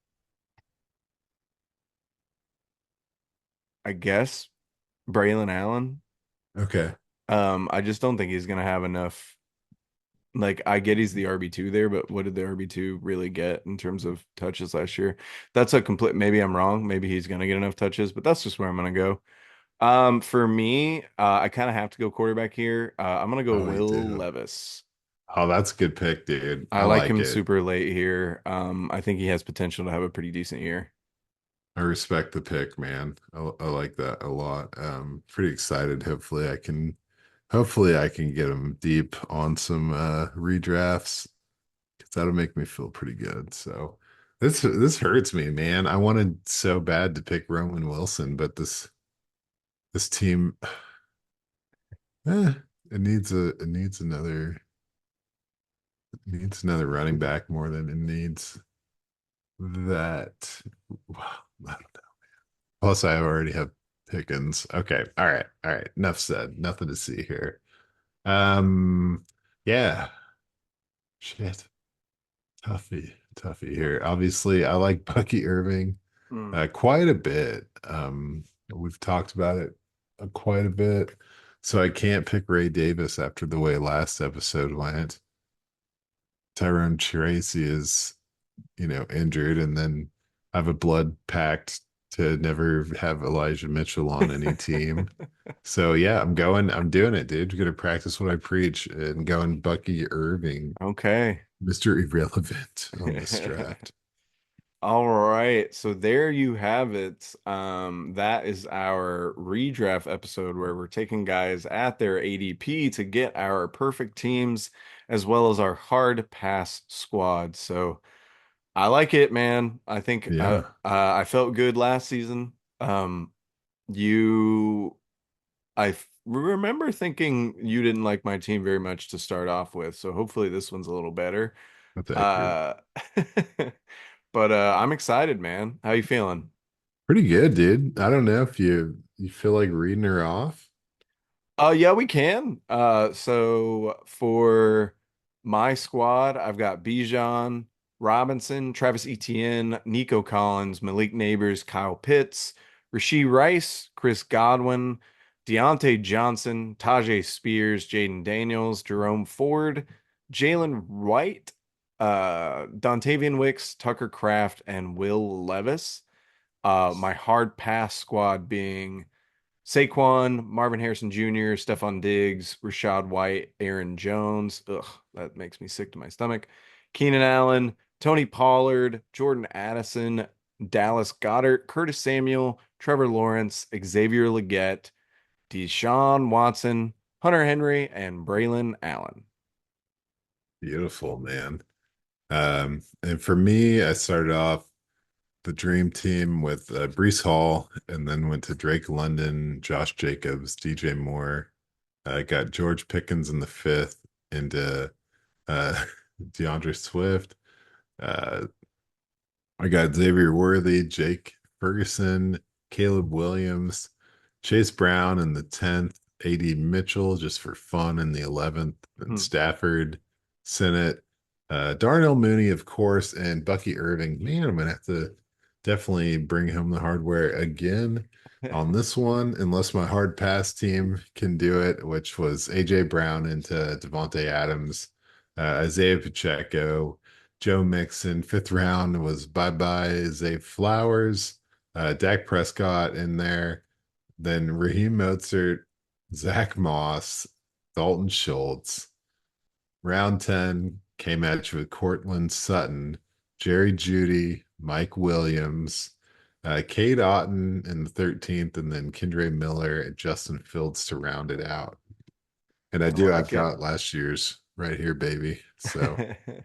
I guess, Braylon Allen. Okay. I just don't think he's gonna have enough. Like, I get he's the RB2 there, but what did the RB2 really get in terms of touches last year? That's a complete, maybe I'm wrong. Maybe he's gonna get enough touches, but that's just where I'm gonna go. For me, I kind of have to go quarterback here. I'm gonna go Oh, you Will do. Levis. Oh, that's a good pick, dude. I I like like him it. super late here. I think he has potential to have a pretty decent year. I respect the pick, man. I like that a lot. Pretty excited. Hopefully I can get him deep on some redrafts because that'll make me feel pretty good. So this hurts me, man. I wanted so bad to pick Roman Wilson, but this team, eh, it needs another running back more than it needs that. Wow, I don't know. Plus, I already have Pickens. Okay, all right. Enough said. Nothing to see here. Um, yeah, shit, toughie here. Obviously, I like Bucky Irving Hmm. quite a bit. We've talked about it quite a bit, so I can't pick Ray Davis after the way last episode went. Tyrone Tracy is, injured, and then I have a blood pact to never have Elijah Mitchell on any team. So yeah, I'm doing it, dude. You're gonna practice what I preach and going Bucky Irving, Okay. Mr. Irrelevant on this draft. All right. So there you have it. That is our redraft episode where we're taking guys at their ADP to get our perfect teams as well as our hard pass squad. So I like it, man. I think Yeah, I felt good last season. You remember thinking you didn't like my team very much to start off with, so hopefully this one's a little better. that's accurate. Uh, but I'm excited, man. How you feeling? Pretty good, dude. I don't know if you feel like reading her off. Yeah, we can. So for my squad, I've got Bijan Robinson, Travis Etienne, Nico Collins, Malik Neighbors, Kyle Pitts, Rasheed Rice, Chris Godwin, Deontay Johnson, Tajay Spears, Jaden Daniels, Jerome Ford, Jalen White, Dontavian Wicks, Tucker Kraft, and Will Levis. My hard pass squad being Saquon, Marvin Harrison Jr., Stephon Diggs, Rashad White, Aaron Jones. Ugh, that makes me sick to my stomach. Keenan Allen, Tony Pollard, Jordan Addison, Dallas Goddard, Curtis Samuel, Trevor Lawrence, Xavier Legette, Deshaun Watson, Hunter Henry, and Braylon Allen. Beautiful, man. And for me, I started off the dream team with Brees Hall, and then went to Drake London, Josh Jacobs, DJ Moore. I got George Pickens in the fifth, into DeAndre Swift. Uh, I got Xavier Worthy, Jake Ferguson, Caleb Williams, Chase Brown in the 10th, AD Mitchell just for fun in the 11th, and Hmm. Stafford, Sennett, Darnell Mooney, of course, and Bucky Irving. Man, I'm gonna have to definitely bring home the hardware again on this one, unless my hard pass team can do it, which was AJ Brown into Devontae Adams, Isaiah Pacheco, Joe Mixon. Fifth round was bye bye Zay Flowers, Dak Prescott in there, then Raheem Mozart, Zach Moss, Dalton Schultz. Round 10 came at you with Cortland Sutton, Jerry Judy, Mike Williams, Cade Otton in the 13th, and then Kendre Miller and Justin Fields to round it out. And I I've like it. got last year's right here, baby. So if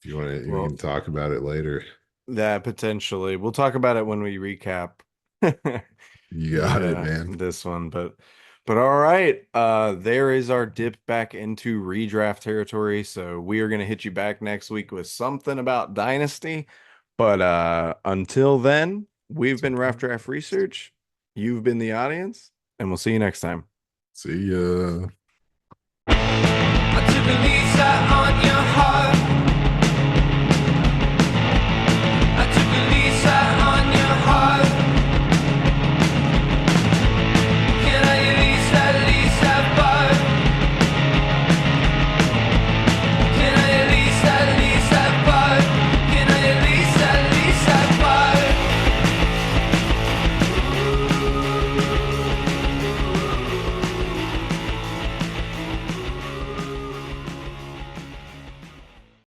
you want to, we can Well, talk about it later. that potentially. We'll talk about it when we recap You got it, man. this one, but all right. There is our dip back into redraft territory. So we are gonna hit you back next week with something about Dynasty. But until then, we've been Rough Draft Research. You've been the audience, and we'll see you next time. See ya. I took a lease out on your heart.